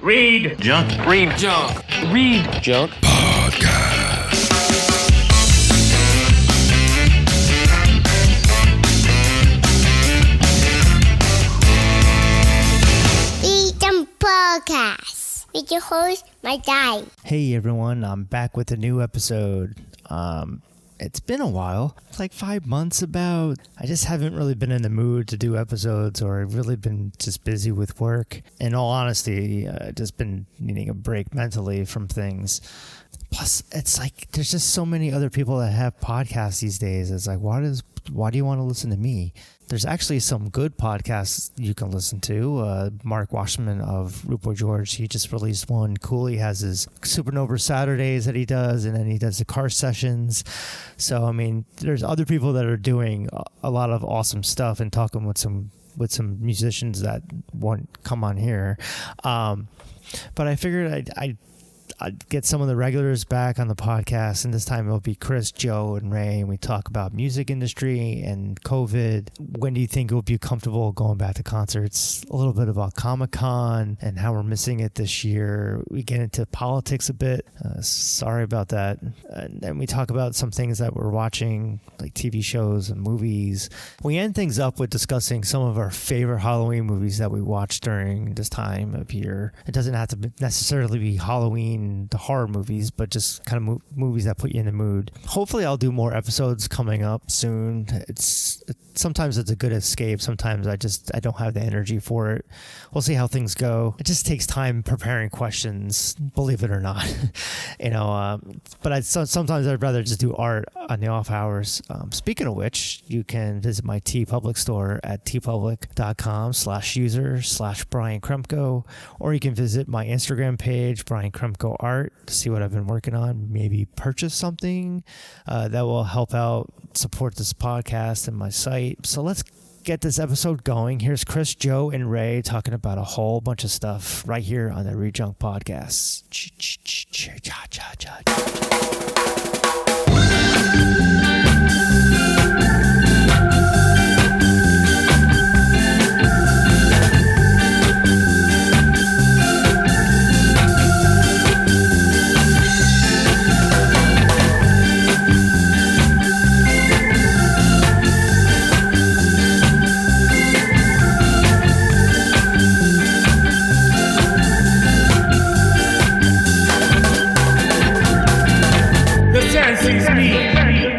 ReadJunk. ReadJunk Podcast. ReadJunk Podcast with your host, my guy. Hey everyone, I'm back with a new episode. It's been a while, like 5 months about. I just haven't really been in the mood to do episodes, or I've really been just busy with work. In all honesty, just been needing a break mentally from things. Plus, it's like there's just so many other people that have podcasts these days. It's like, why do you want to listen to me? There's actually some good podcasts you can listen to. Mark Washman of Root Boy George, he just released one. Cooley has his Supernova Saturdays that he does, and then he does the car sessions. So, I mean, there's other people that are doing a lot of awesome stuff and talking with some musicians that won't come on here. But I figured I'd get some of the regulars back on the podcast, and this time it'll be Chris, Joe, and Ray, and we talk about music industry and COVID. When do you think you'll be comfortable going back to concerts? A little bit about Comic-Con and how we're missing it this year. We get into politics a bit. Sorry about that. And then we talk about some things that we're watching, like TV shows and movies. We end things up with discussing some of our favorite Halloween movies that we watched during this time of year. It doesn't have to necessarily be Halloween, the horror movies, but just kind of movies that put you in the mood. Hopefully I'll do more episodes coming up soon. Sometimes it's a good escape. Sometimes I don't have the energy for it. We'll see how things go. It just takes time preparing questions, believe it or not. But sometimes I'd rather just do art on the off hours. Speaking of which, you can visit my TeePublic store at teepublic.com/user/Bryan Kremko, or you can visit my Instagram page, Bryan Kremko Art, to see what I've been working on. Maybe purchase something that will help out support this podcast and my site. So let's get this episode going. Here's Chris, Joe, and Ray talking about a whole bunch of stuff right here on the ReadJunk Podcast.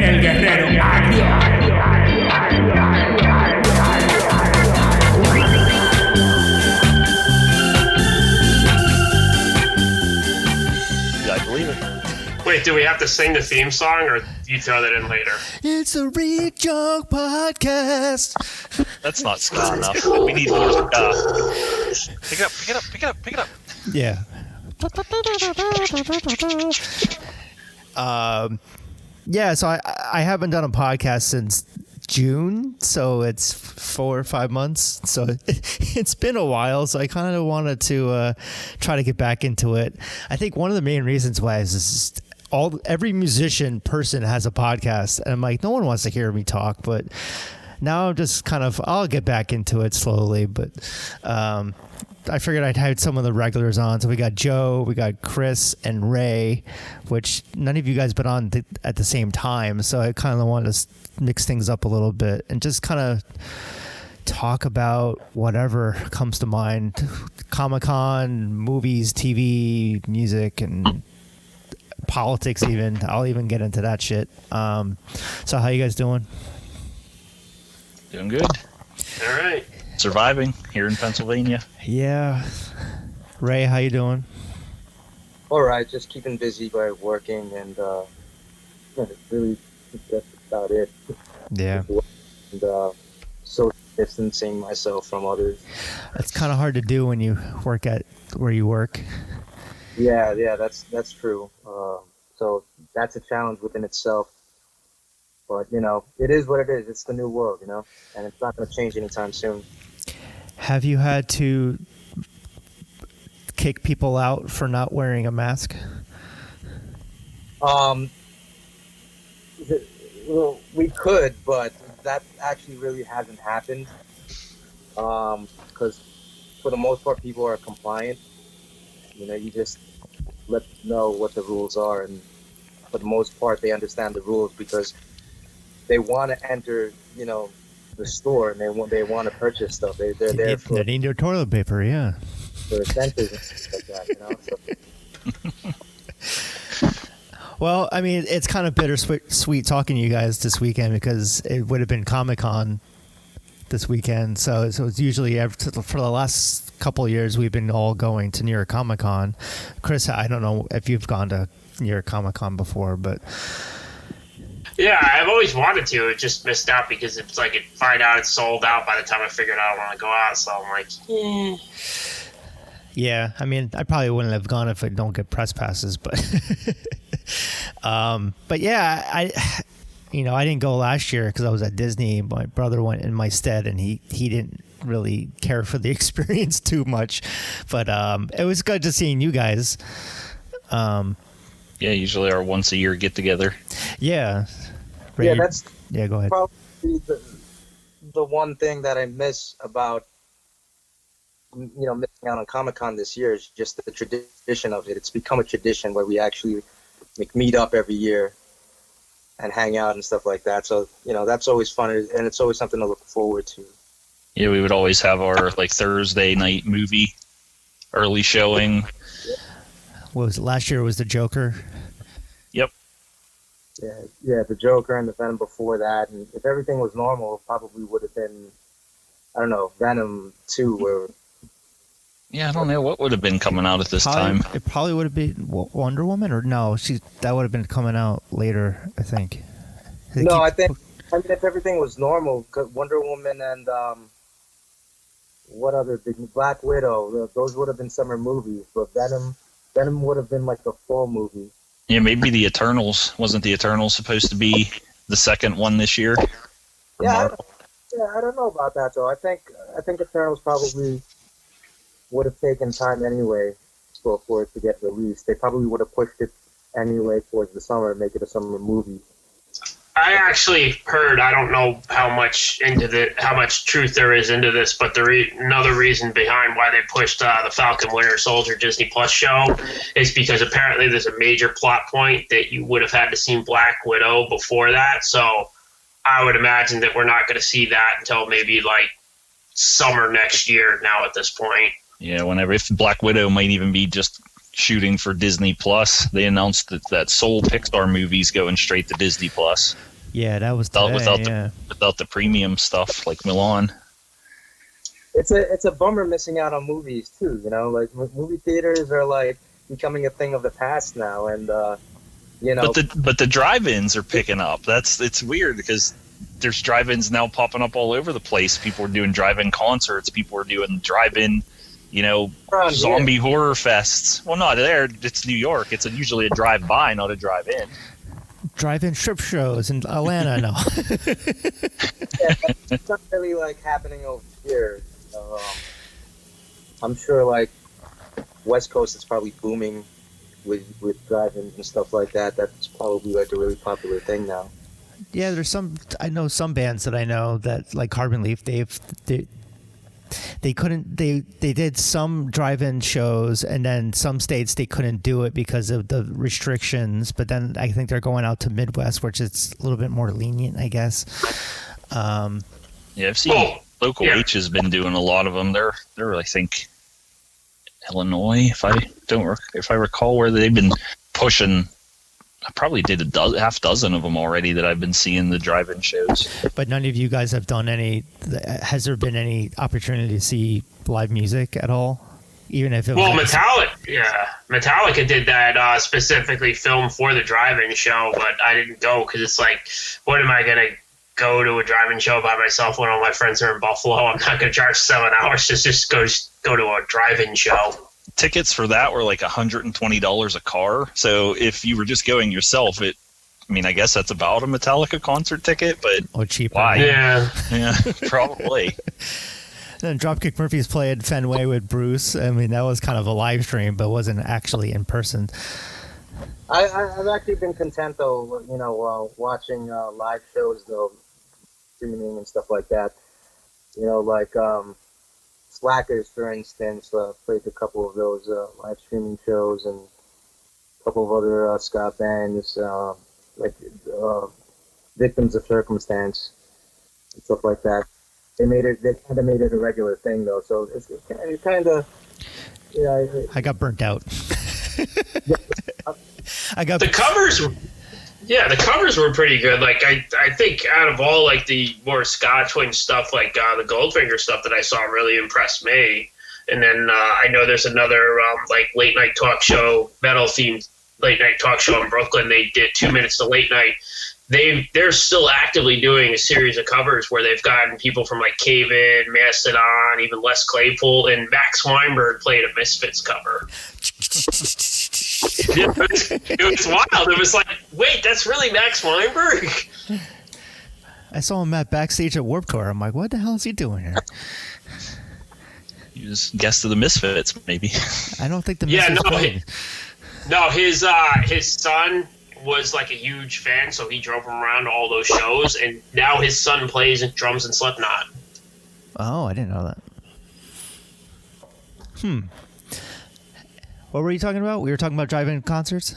El guerrero agrio. I believe it. Wait, do we have to sing the theme song, or you throw that in later? It's a ReadJunk Podcast. That's not ska enough. We need more ska. Pick it up. Yeah. So I haven't done a podcast since June, so it's 4 or 5 months. So it's been a while, so I kind of wanted to try to get back into it. I think one of the main reasons why is just every musician person has a podcast, and I'm like, no one wants to hear me talk, but now I'm just I'll get back into it slowly, but I figured I'd have some of the regulars on. So we got Joe, we got Chris, and Ray, which none of you guys been on at the same time. So I kind of wanted to mix things up a little bit and just kind of talk about whatever comes to mind. Comic-Con, movies, TV, music, and politics even. I'll even get into that shit. So how you guys doing? Doing good. All right. Surviving here in Pennsylvania. Yeah. Ray, how you doing? All right, just keeping busy by working, and really that's about it. Yeah. And social distancing myself from others. It's kind of hard to do when you work at where you work. Yeah, that's true. So that's a challenge within itself. But, it is what it is. It's the new world, and it's not going to change anytime soon. Have you had to kick people out for not wearing a mask? Well, we could, but that actually really hasn't happened. Because for the most part, people are compliant. You just let them know what the rules are, and for the most part, they understand the rules because they want to enter, the store, and they want to purchase stuff. They're there They need their toilet paper, yeah. for essentials and stuff like that, So. Well, I mean, it's kind of bittersweet talking to you guys this weekend because it would have been Comic-Con this weekend. So it's usually for the last couple of years we've been all going to New York Comic-Con. Chris, I don't know if you've gone to New York Comic-Con before, but Yeah, I've always wanted to. It just missed out because it's like find out it's sold out by the time I figured out I want to go out. So I'm like, yeah, I mean, I probably wouldn't have gone if I don't get press passes, but but yeah, I didn't go last year because I was at Disney. My brother went in my stead, and he didn't really care for the experience too much, but it was good to seeing you guys. Yeah, usually our once a year get together. Yeah. Yeah, that's go ahead. probably the one thing that I miss about missing out on Comic-Con this year is just the tradition of it. It's become a tradition where we actually meet up every year and hang out and stuff like that. So that's always fun, and it's always something to look forward to. Yeah, we would always have our Thursday night movie early showing. What was it? Last year was the Joker. Yep. Yeah, the Joker and the Venom before that. And if everything was normal, it probably would have been, I don't know, Venom 2 or... Yeah, I don't know what would have been coming out at this time. It probably would have been Wonder Woman, or no? That would have been coming out later, I think. I think if everything was normal, Wonder Woman and what other big Black Widow, those would have been summer movies. But Venom would have been like a fall movie. Yeah, maybe the Eternals. Wasn't the Eternals supposed to be the second one this year? Yeah, I don't know about that though. I think Eternals probably would have taken time anyway for it to get released. They probably would have pushed it anyway towards the summer and make it a summer movie. I actually heard, I don't know how much truth there is into this, but another reason behind why they pushed the Falcon Winter Soldier Disney Plus show is because apparently there's a major plot point that you would have had to see Black Widow before that. So I would imagine that we're not going to see that until maybe summer next year now at this point. Yeah, if Black Widow might even be just shooting for Disney Plus. They announced that Soul Pixar movie's going straight to Disney Plus. Yeah, that was today, without the premium stuff like Milan. It's a bummer missing out on movies too. Movie theaters are becoming a thing of the past now, and But the drive-ins are picking up. It's weird because there's drive-ins now popping up all over the place. People are doing drive-in concerts. People are doing drive-in, zombie horror fests. Well, not there. It's New York. It's usually a drive-by, not a drive-in. Drive-in strip shows in Atlanta, no. It's not really happening over here. I'm sure West Coast is probably booming with drive-ins and stuff like that. That's probably a really popular thing now. Yeah, I know some bands that I know that Carbon Leaf, they couldn't, they did some drive-in shows, and then some states they couldn't do it because of the restrictions, but then I think they're going out to Midwest, which is a little bit more lenient, I guess. Yeah, I've seen Local H has been doing a lot of them. They're I think Illinois, if I recall, where they've been pushing. I probably did half dozen of them already that I've been seeing the drive-in shows. But none of you guys have done any. Has there been any opportunity to see live music at all? Even if it was Metallica did that specifically filmed for the drive-in show, but I didn't go because it's what am I gonna go to a drive-in show by myself when all my friends are in Buffalo? I'm not gonna charge $7 to just go to a drive-in show. Tickets for that were $120 a car. So if you were just going yourself, I guess that's about a Metallica concert ticket, but or cheaper. Why? Yeah, probably. Then Dropkick Murphys played Fenway with Bruce. That was kind of a live stream, but wasn't actually in person. I've actually been content though, watching live shows though, streaming and stuff like that. Slackers, for instance, played a couple of those live streaming shows, and a couple of other ska bands, like Victims of Circumstance and stuff like that. They kind of made it a regular thing, though. So it's kind of, I got burnt out. The covers. Yeah, the covers were pretty good. Like I think out of all like the more ska twin stuff, like the Goldfinger stuff that I saw really impressed me. And then I know there's another like late night talk show, metal themed late night talk show in Brooklyn. They did 2 minutes to late night. They're still actively doing a series of covers where they've gotten people from like Cave In, Mastodon, even Les Claypool, and Max Weinberg played a Misfits cover. It was wild. It was like, wait, that's really Max Weinberg? I saw him at backstage at Warped Tour. I'm like, what the hell is he doing here? He was guest of the Misfits, maybe. I don't think the Misfits played. His son was like a huge fan, so he drove him around to all those shows, and now his son plays drums in Slipknot. Oh, I didn't know that. What were you talking about? We were talking about drive-in concerts.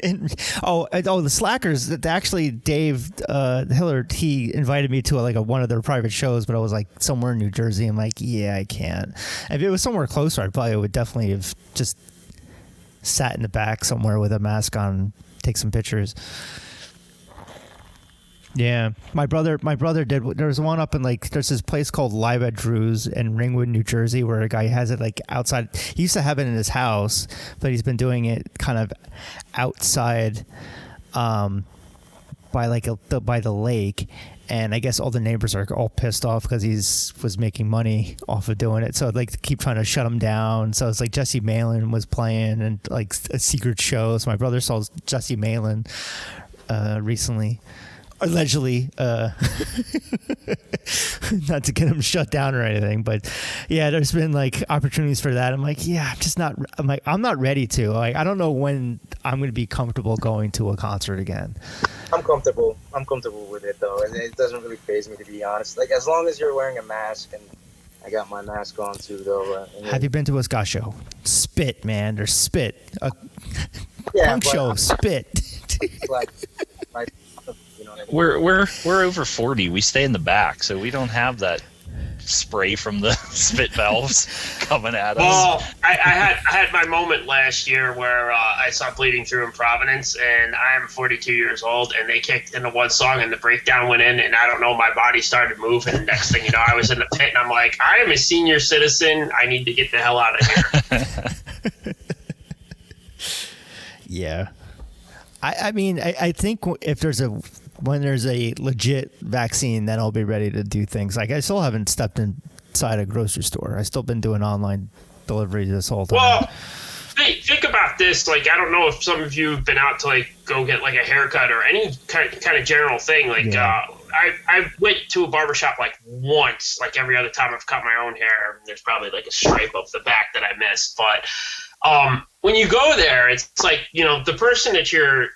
The Slackers. Actually, Dave Hillard, he invited me to one of their private shows, but I was like somewhere in New Jersey. I'm like, yeah, I can't. If it was somewhere closer, I probably would definitely have just sat in the back somewhere with a mask on, take some pictures. Yeah, my brother did. There was one up in there's this place called Live at Drew's in Ringwood, New Jersey, where a guy has it outside. He used to have it in his house, but he's been doing it kind of outside, by the lake. And I guess all the neighbors are all pissed off because was making money off of doing it. So they keep trying to shut him down. So it's like Jesse Malin was playing and like a secret show. So my brother saw Jesse Malin recently. Allegedly, not to get him shut down or anything, but yeah, there's been opportunities for that. I'm like, yeah, I'm not ready to. I don't know when I'm going to be comfortable going to a concert again. I'm comfortable with it though, and it doesn't really faze me, to be honest. As long as you're wearing a mask, and I got my mask on too, though. Have you been to a ska show? Spit, man, there's spit. Punk show, spit. We're over 40. We stay in the back, so we don't have that spray from the spit valves coming at us. Well, I had my moment last year where I saw Bleeding Through in Providence, and I'm 42 years old, and they kicked into one song, and the breakdown went in, and I don't know, my body started moving, and next thing you know, I was in the pit, and I'm like, I am a senior citizen. I need to get the hell out of here. Yeah. I mean, I think if when there's a legit vaccine, then I'll be ready to do things. I still haven't stepped inside a grocery store. I've still been doing online delivery this whole time. Well, think about this. I don't know if some of you have been out to go get a haircut or any kind of general thing. I went to a barbershop once, every other time I've cut my own hair. There's probably a stripe of the back that I missed. But when you go there, it's the person that you're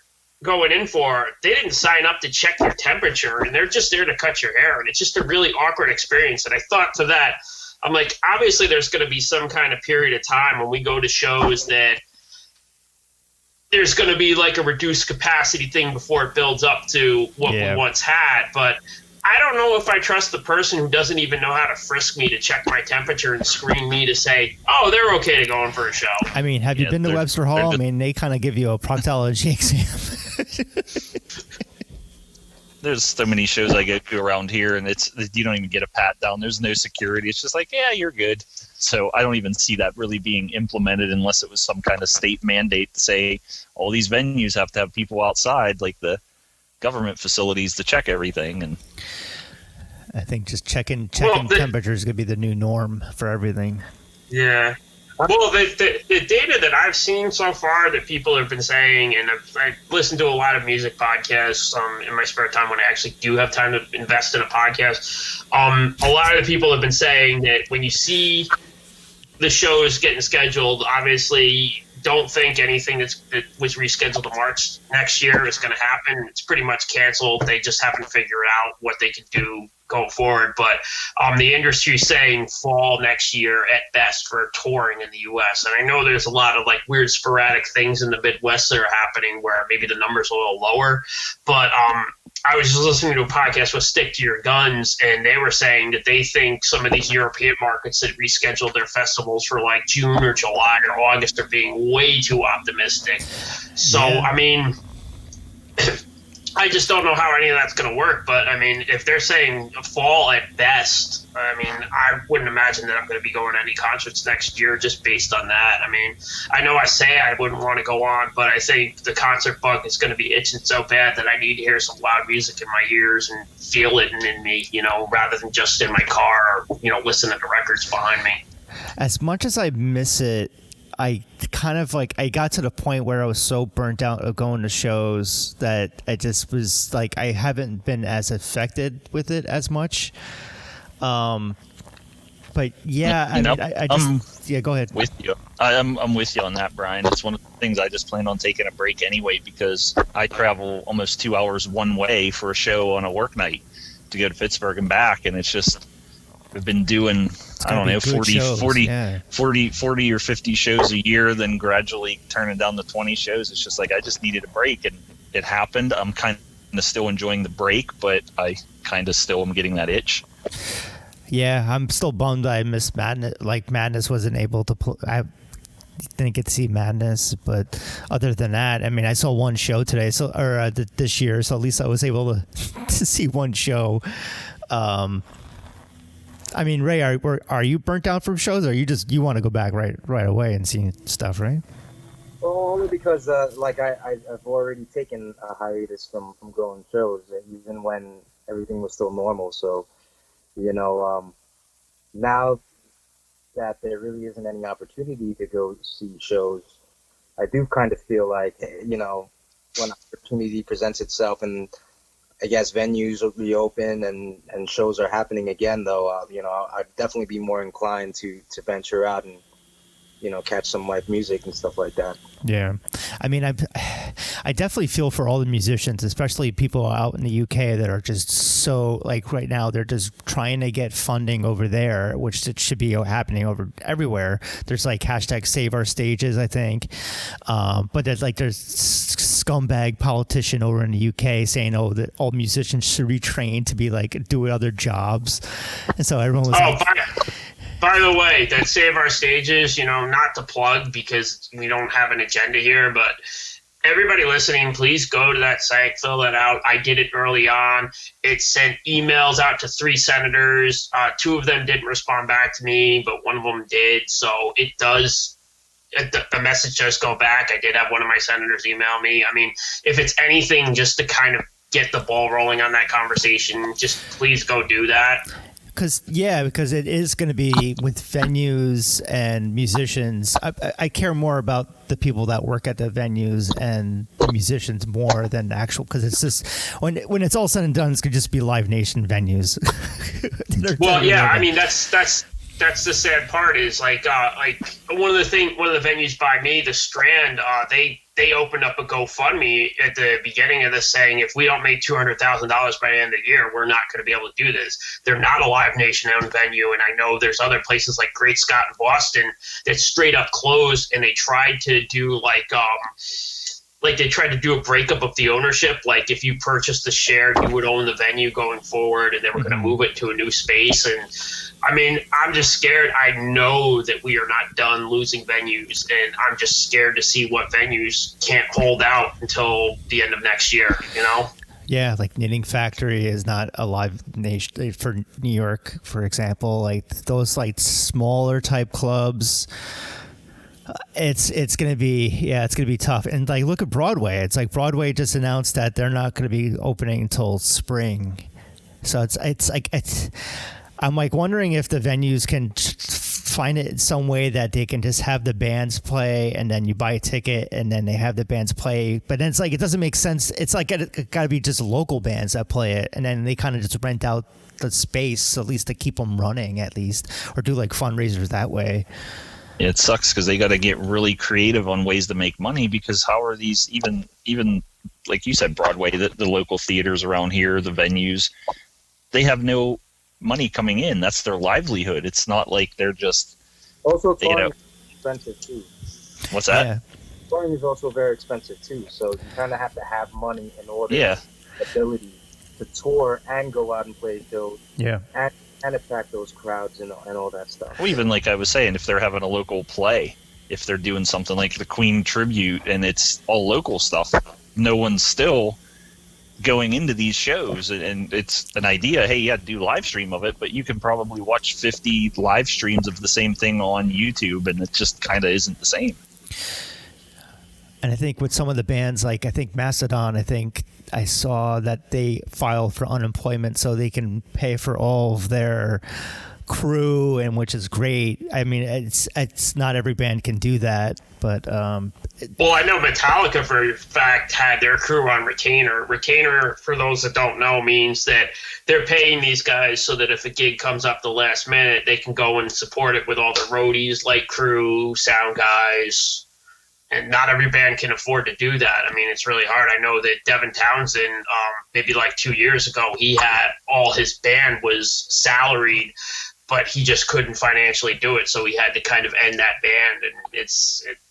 going in for, they didn't sign up to check your temperature, and they're just there to cut your hair, and it's just a really awkward experience. And I thought to that, I'm like, obviously there's going to be some kind of period of time when we go to shows that there's going to be a reduced capacity thing before it builds up to what we once had. But I don't know if I trust the person who doesn't even know how to frisk me to check my temperature and screen me to say, oh, they're okay to go in for a show. I mean, have you been to Webster Hall? I mean, they kind of give you a proctology exam. There's so many shows I go to around here, and you don't even get a pat down. There's no security. It's just yeah, you're good. So I don't even see that really being implemented unless it was some kind of state mandate to say all these venues have to have people outside, the government facilities, to check everything. And I think just checking temperature is going to be the new norm for everything. Yeah. Well, the data that I've seen so far that people have been saying, and I've listened to a lot of music podcasts in my spare time when I actually do have time to invest in a podcast. A lot of the people have been saying that when you see the show is getting scheduled. Obviously, don't think anything that was rescheduled to March next year is going to happen. It's pretty much canceled. They just haven't figured out what they can do going forward. But the industry's saying fall next year at best for touring in the U.S. And I know there's a lot of like weird sporadic things in the Midwest that are happening where maybe the numbers are a little lower. But I was just listening to a podcast with Stick to Your Guns, and they were saying that they think some of these European markets that rescheduled their festivals for like June or July or August are being way too optimistic. So, yeah. I mean, I just don't know how any of that's going to work. But, I mean, if they're saying fall at best, I mean, I wouldn't imagine that I'm going to be going to any concerts next year just based on that. I mean, I know I say I wouldn't want to go on, but I think the concert bug is going to be itching so bad that I need to hear some loud music in my ears and feel it in me, you know, rather than just in my car or, you know, listening to records behind me. As much as I miss it, I kind of like, I got to the point where I was so burnt out of going to shows that I just was like, I haven't been as affected with it as much. But yeah, I mean, I just, yeah, go ahead. With you. I'm with you on that, Brian. It's one of the things I just plan on taking a break anyway, because I travel almost 2 hours one way for a show on a work night to go to Pittsburgh and back. And it's just, we've been doing, I don't know, 40 or 50 shows a year, then gradually turning down to 20 shows. It's just like, I just needed a break, and it happened. I'm kind of still enjoying the break, but I kind of still am getting that itch. Yeah, I'm still bummed I missed Madness. Like, Madness wasn't able to I didn't get to see Madness, but other than that, I mean, I saw one show today, this year, so at least I was able to see one show. I mean, Ray, are you burnt out from shows, or you want to go back right away and see stuff, right? Well, only because I've already taken a hiatus from going shows, even when everything was still normal. So, you know, now that there really isn't any opportunity to go see shows, I do kind of feel like, you know, when opportunity presents itself and I guess venues will reopen and shows are happening again, though, you know, I'd definitely be more inclined to venture out and, you know, catch some live music and stuff like that. Yeah. I mean, I definitely feel for all the musicians, especially people out in the UK that are just so, like, right now they're just trying to get funding over there, which it should be happening over everywhere. There's like hashtag Save Our Stages, I think. But there's scumbag politician over in the UK saying, oh, that all musicians should retrain to be like, do other jobs. And so everyone was By the way, that Save Our Stages, you know, not to plug because we don't have an agenda here, but everybody listening, please go to that site, fill that out. I did it early on. It sent emails out to 3 senators. 2 of them didn't respond back to me, but one of them did. So it does, the message does go back. I did have one of my senators email me. I mean, if it's anything just to kind of get the ball rolling on that conversation, just please go do that. Because it is going to be with venues and musicians. I care more about the people that work at the venues and the musicians more than the actual, because it's just when it's all said and done, it's going to just be Live Nation venues. Well, yeah, I mean that's the sad part is like one of the venues by me, the Strand, they opened up a GoFundMe at the beginning of this saying, if we don't make $200,000 by the end of the year, we're not going to be able to do this. They're not a Live Nation owned venue. And I know there's other places like Great Scott in Boston that straight up closed, and they tried to do they tried to do a breakup of the ownership. Like if you purchased the share, you would own the venue going forward, and they were going to move it to a new space. And I mean, I'm just scared. I know that we are not done losing venues, and I'm just scared to see what venues can't hold out until the end of next year, you know? Yeah, like Knitting Factory is not a Live Nation for New York, for example. Like those like smaller type clubs, it's gonna be tough. And like look at Broadway. It's like Broadway just announced that they're not gonna be opening until spring. So I'm like wondering if the venues can find it in some way that they can just have the bands play, and then you buy a ticket and then they have the bands play. But then it's like, it doesn't make sense. It's like it got to be just local bands that play it, and then they kind of just rent out the space at least to keep them running at least, or do like fundraisers that way. It sucks because they got to get really creative on ways to make money, because how are these even like you said, Broadway, the local theaters around here, the venues, they have no money coming in. That's their livelihood. It's not like they're just Also, touring is expensive too. What's that? Yeah. Touring is also very expensive too, so you kind of have to have money in order Yeah. to have the ability to tour and go out and play shows and attract those crowds and all that stuff. Well, even like I was saying, if they're having a local play, if they're doing something like the Queen tribute and it's all local stuff, no one's still going into these shows, and it's an idea, hey, yeah, do live stream of it, but you can probably watch 50 live streams of the same thing on YouTube, and it just kind of isn't the same. And I think with some of the bands, like I think Mastodon, I think I saw that they filed for unemployment so they can pay for all of their crew, and which is great. I mean, it's not every band can do that, but well, I know Metallica for a fact had their crew on retainer. Retainer, for those that don't know, means that they're paying these guys so that if a gig comes up the last minute, they can go and support it with all the roadies, light crew, sound guys. And not every band can afford to do that. I mean, it's really hard. I know that Devin Townsend, maybe like 2 years ago, he had all his band was salaried, but he just couldn't financially do it, so he had to kind of end that band. And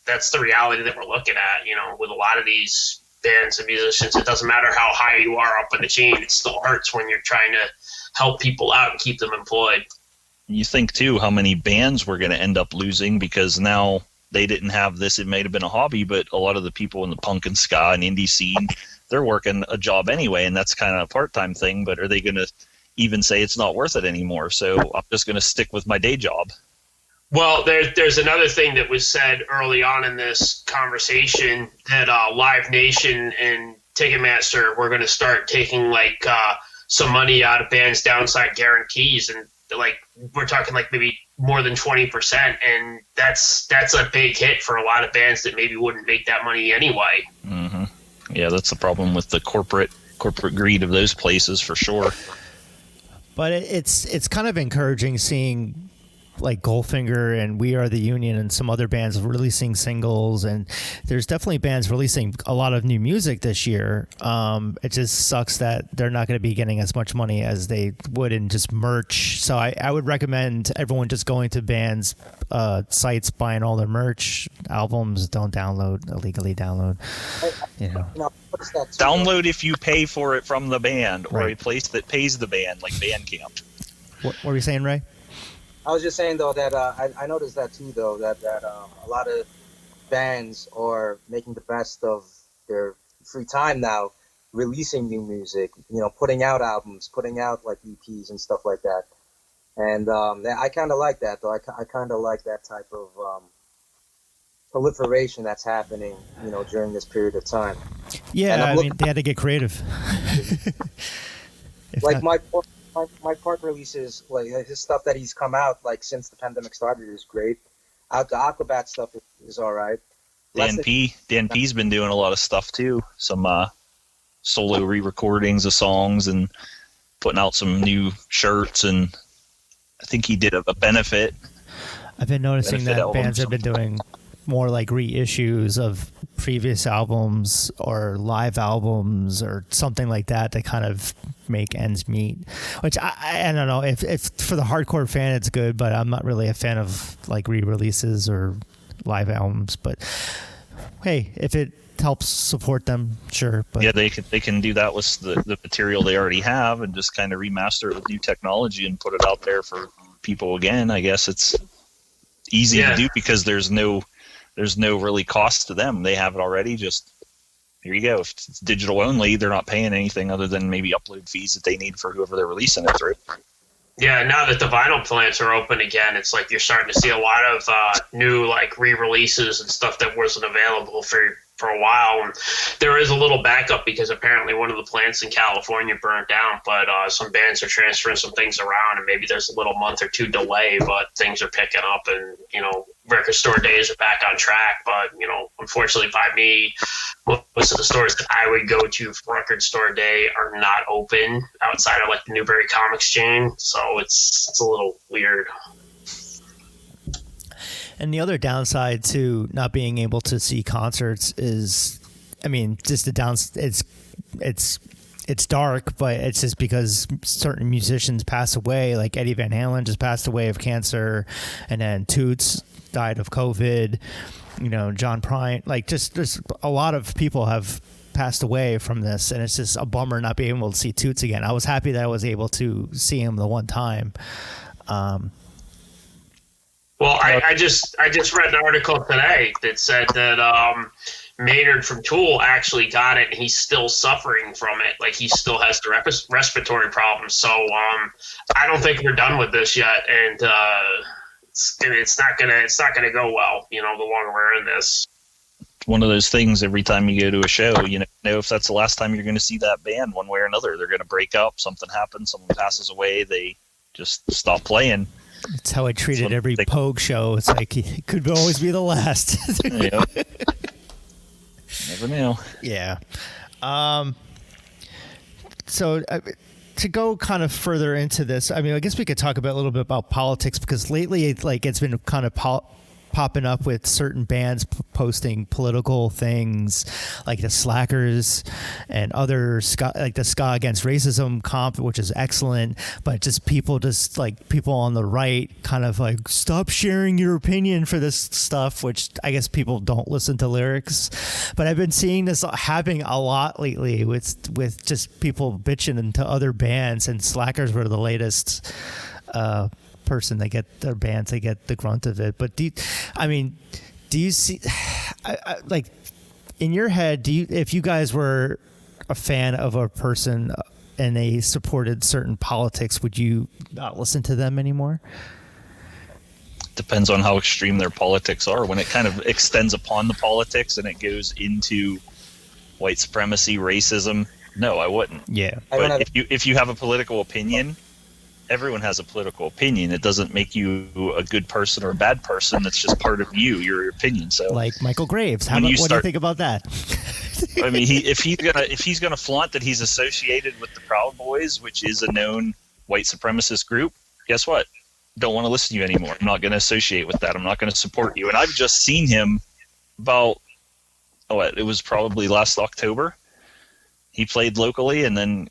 that's the reality that we're looking at. You know, with a lot of these bands and musicians, it doesn't matter how high you are up in the chain, it still hurts when you're trying to help people out and keep them employed. You think, too, how many bands we're going to end up losing because now they didn't have this. It may have been a hobby, but a lot of the people in the punk and ska and indie scene, they're working a job anyway, and that's kind of a part-time thing, but are they going to even say it's not worth it anymore? So I'm just going to stick with my day job. Well, there's another thing that was said early on in this conversation that Live Nation and Ticketmaster were going to start taking like some money out of bands' downside guarantees, and like we're talking like maybe more than 20%, and that's a big hit for a lot of bands that maybe wouldn't make that money anyway. Mm-hmm. Yeah, that's the problem with the corporate greed of those places for sure. But it's kind of encouraging seeing like Goldfinger and We Are the Union and some other bands releasing singles, and there's definitely bands releasing a lot of new music this year. It just sucks that they're not going to be getting as much money as they would in just merch. So I would recommend everyone just going to bands sites, buying all their merch, albums. Don't illegally download. Download if you pay for it from the band, or a place that pays the band, like Bandcamp. What were you saying, Ray? I was just saying, though, that I noticed that, too, though, that a lot of bands are making the best of their free time now, releasing new music, you know, putting out albums, putting out, like, EPs and stuff like that. And I kind of like that, though. I kind of like that type of proliferation that's happening, you know, during this period of time. Yeah, I mean, they had to get creative. Like, my part releases, like his stuff that he's come out like since the pandemic started is great. The Aquabat stuff is all right. Dan P's been doing a lot of stuff too. Some solo re-recordings of songs and putting out some new shirts, and I think he did a benefit. I've been noticing that bands have been doing more like reissues of previous albums or live albums or something like that to kind of make ends meet, which I don't know if for the hardcore fan it's good, but I'm not really a fan of like re-releases or live albums. But hey, if it helps support them, sure. But yeah, they can do that with the material they already have and just kind of remaster it with new technology and put it out there for people again. I guess it's easy to do because there's no really cost to them. They have it already. Just here you go. If it's digital only, they're not paying anything other than maybe upload fees that they need for whoever they're releasing it through. Yeah, now that the vinyl plants are open again, it's like you're starting to see a lot of new like re-releases and stuff that wasn't available for a while. And there is a little backup because apparently one of the plants in California burnt down, but some bands are transferring some things around, and maybe there's a little month or two delay, but things are picking up, and you know, record store days are back on track. But you know, unfortunately by me, most of the stores that I would go to for record store day are not open outside of like the Newbury Comics chain, so it's a little weird. And the other downside to not being able to see concerts is, I mean, just it's dark, but it's just because certain musicians pass away. Like Eddie Van Halen just passed away of cancer, and then Toots died of COVID. You know, John Bryan, like just there's a lot of people have passed away from this, and it's just a bummer not being able to see Toots again. I was happy that I was able to see him the one time. Well, I just read an article today that said that Maynard from Tool actually got it, and he's still suffering from it. Like, he still has the respiratory problems. So I don't think we're done with this yet, and it's not gonna go well. You know, the longer we're in this. One of those things. Every time you go to a show, you know if that's the last time you're going to see that band, one way or another. They're going to break up. Something happens. Someone passes away. They just stop playing. It's how I treated every Pogue show. It's like it could always be the last. Yeah. Never know. Yeah. So to go kind of further into this, I mean, I guess we could talk a little bit about politics, because lately, it's been kind of popping up with certain bands posting political things, like the Slackers and other like the Ska Against Racism comp, which is excellent, but just people on the right kind of like, stop sharing your opinion for this stuff, which I guess people don't listen to lyrics. But I've been seeing this happening a lot lately with just people bitching into other bands, and Slackers were the latest person. They get their bands, they get the grunt of it. But do you see, like, in your head, if you guys were a fan of a person and they supported certain politics, would you not listen to them anymore? Depends on how extreme their politics are. When it kind of extends upon the politics and it goes into white supremacy, racism, no, I wouldn't. Yeah. But if you have a political opinion, everyone has a political opinion. It doesn't make you a good person or a bad person. That's just part of you, your opinion. So, like Michael Graves, what do you think about that? I mean, if he's gonna flaunt that he's associated with the Proud Boys, which is a known white supremacist group, guess what? Don't want to listen to you anymore. I'm not going to associate with that. I'm not going to support you. And I've just seen him it was probably last October. He played locally, and then,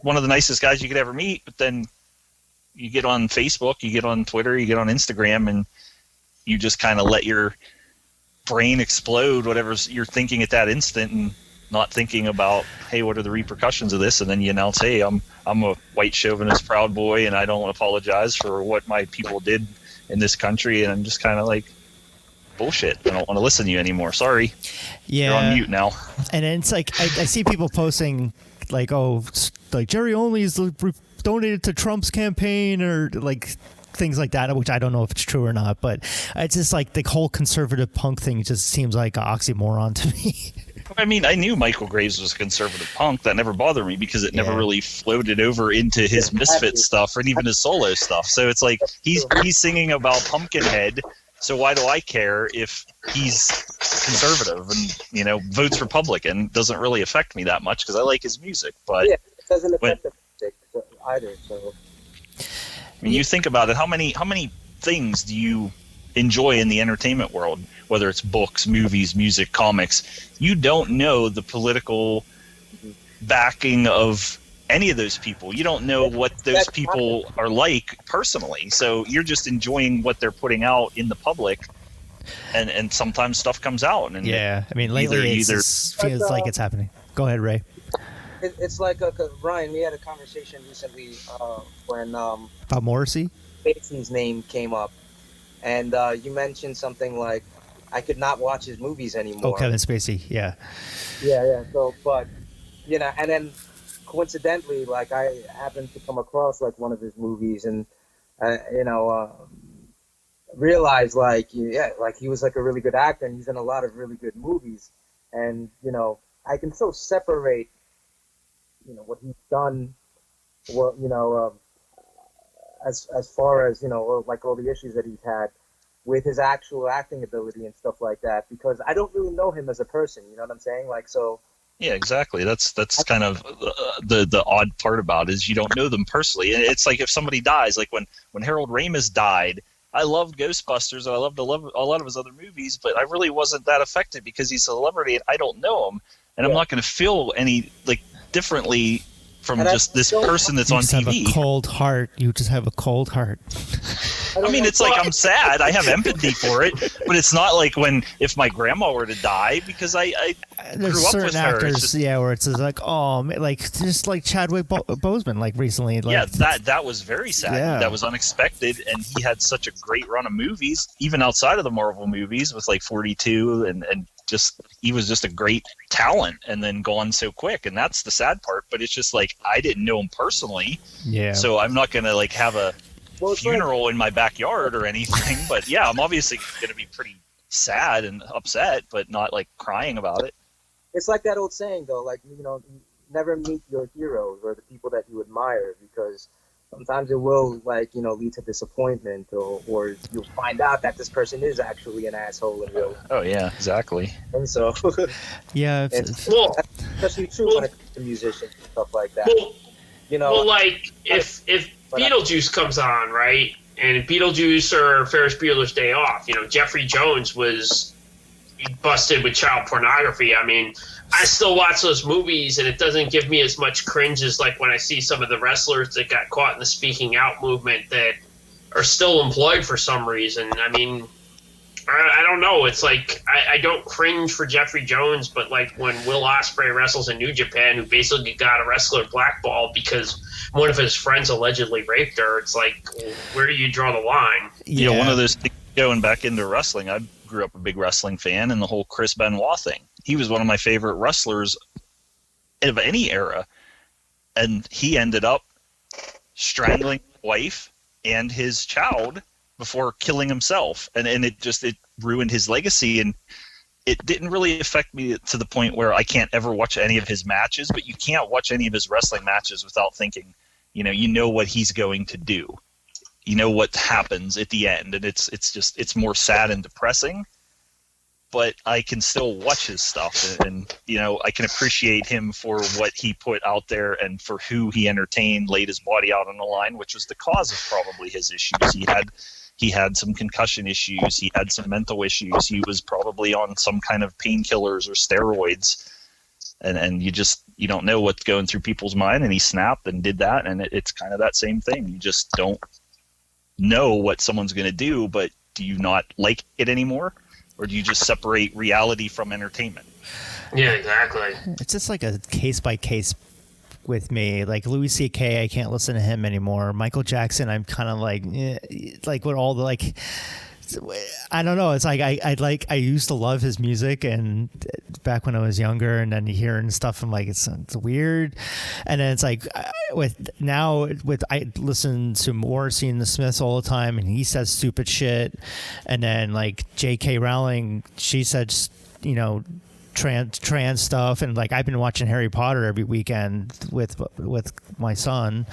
one of the nicest guys you could ever meet, but then you get on Facebook, you get on Twitter, you get on Instagram, and you just kind of let your brain explode whatever you're thinking at that instant, and not thinking about, hey, what are the repercussions of this? And then you announce, hey, I'm a white chauvinist Proud Boy, and I don't apologize for what my people did in this country. And I'm just kind of like, bullshit. I don't want to listen to you anymore. Sorry. Yeah. You're on mute now. And it's like, I see people posting like, oh, like Jerry Only is donated to Trump's campaign, or like things like that, which I don't know if it's true or not, but it's just like the whole conservative punk thing just seems like an oxymoron to me. I mean, I knew Michael Graves was a conservative punk. That never bothered me because it never really floated over into his Misfit stuff or even his solo stuff. So it's like he's singing about Pumpkinhead. So why do I care if he's conservative and, votes Republican? Doesn't really affect me that much because I like his music. But yeah, it doesn't affect the music either. So, I mean, you think about it. How many things do you enjoy in the entertainment world? Whether it's books, movies, music, comics, you don't know the political backing of any of those people. You don't know what those people are like personally. So you're just enjoying what they're putting out in the public, and sometimes stuff comes out. And I mean, lately it feels like it's happening. Go ahead, Ray. It's like Ryan. We had a conversation recently when about Morrissey. Spacey's name came up, and you mentioned something like, I could not watch his movies anymore. Oh, Kevin Spacey, yeah. Yeah. So, but and then coincidentally, like, I happened to come across like one of his movies, and realized like he was like a really good actor, and he's in a lot of really good movies, and I can still separate what he's done, as far as like all the issues that he's had with his actual acting ability and stuff like that, because I don't really know him as a person. You know what I'm saying? Like, so. Yeah, exactly. That's kind of the odd part about it, is you don't know them personally. And it's like if somebody dies, like when Harold Ramis died, I loved Ghostbusters and I loved a lot of his other movies, but I really wasn't that affected because he's a celebrity and I don't know him, and I'm not going to feel any differently from just this person that's on TV. You just have a cold heart. You just have a cold heart. I mean, it's like I'm sad. I have empathy for it, but it's not like if my grandma were to die, because I There's grew up certain with her. actors, where it's just like, oh, like just like Chadwick Boseman, like recently. Like, that was very sad. Yeah. That was unexpected, and he had such a great run of movies, even outside of the Marvel movies, with like 42, and just he was just a great talent, and then gone so quick, and that's the sad part. But it's just like I didn't know him personally, so I'm not gonna like have a funeral in my backyard or anything. But yeah, I'm obviously gonna be pretty sad and upset, but not like crying about it. It's like that old saying, though, like, never meet your heroes or the people that you admire, because sometimes it will, lead to disappointment, or you'll find out that this person is actually an asshole in real life. Oh yeah, exactly. And so, it's especially true when it comes to musicians and stuff like that. If Beetlejuice comes on, right, and Beetlejuice or Ferris Bueller's Day Off, Jeffrey Jones was busted with child pornography. I mean, I still watch those movies, and it doesn't give me as much cringe as like when I see some of the wrestlers that got caught in the speaking out movement that are still employed for some reason. I mean, I don't know. It's like I don't cringe for Jeffrey Jones, but like when Will Ospreay wrestles in New Japan, who basically got a wrestler blackballed because one of his friends allegedly raped her, it's like, where do you draw the line? Yeah, one of those things, going back into wrestling, I grew up a big wrestling fan, and the whole Chris Benoit thing. He was one of my favorite wrestlers of any era, and he ended up strangling his wife and his child before killing himself, and it ruined his legacy. And it didn't really affect me to the point where I can't ever watch any of his matches, but you can't watch any of his wrestling matches without thinking, you know what he's going to do. You know what happens at the end, and it's more sad and depressing, but I can still watch his stuff, and I can appreciate him for what he put out there and for who he entertained, laid his body out on the line, which was the cause of probably his issues. He had some concussion issues, he had some mental issues, he was probably on some kind of painkillers or steroids, and you don't know what's going through people's mind, and he snapped and did that, and it's kind of that same thing. You just don't know what someone's going to do, but do you not like it anymore, or do you just separate reality from entertainment? Yeah, exactly. It's just like a case by case with me. Like Louis C.K., I can't listen to him anymore. Michael Jackson, I'm kind of like with all the I don't know. It's like I used to love his music, and back when I was younger, and then hearing stuff, I'm like, it's weird. And then it's like I listen to Morrissey and the Smiths all the time, and he says stupid shit. And then like J.K. Rowling, she said, trans stuff, and like I've been watching Harry Potter every weekend with my son.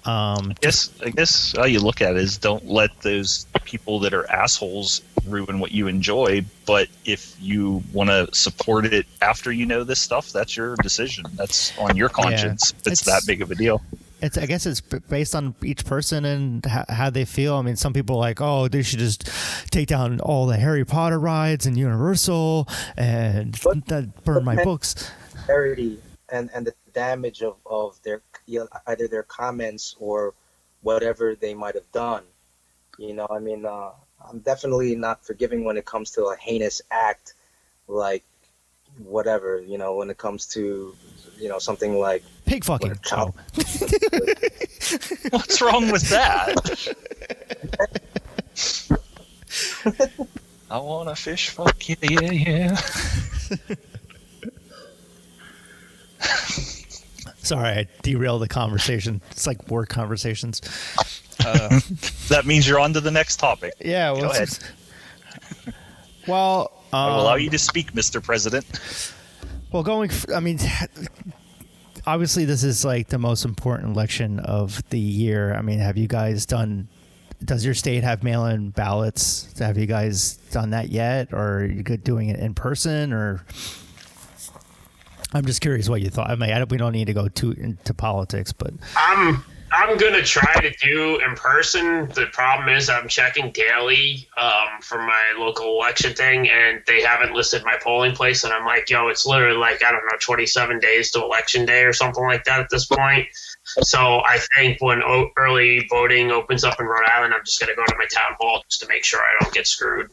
I guess how you look at it is, don't let those people that are assholes ruin what you enjoy. But if you want to support it after you know this stuff, that's your decision. That's on your conscience. Yeah, it's that big of a deal. I guess it's based on each person and how they feel. I mean, some people are like, oh, they should just take down all the Harry Potter rides and Universal and burn my books. And the damage of their either their comments or whatever they might have done. I'm definitely not forgiving when it comes to a heinous act, like whatever, when it comes to, something like pig fucking. What's wrong with that? I want to fish fuck, yeah. Sorry, I derailed the conversation. It's like work conversations. That means you're on to the next topic. Yeah. Well, go ahead. I will allow you to speak, Mr. President. Well, obviously this is like the most important election of the year. I mean, have you guys does your state have mail-in ballots? Have you guys done that yet? Or are you doing it in person, or... I'm just curious what you thought. I mean, we don't need to go into politics, but I'm going to try to do in person. The problem is I'm checking daily for my local election thing, and they haven't listed my polling place. And I'm like, yo, it's literally like, I don't know, 27 days to election day or something like that at this point. So I think when early voting opens up in Rhode Island, I'm just going to go to my town hall just to make sure I don't get screwed.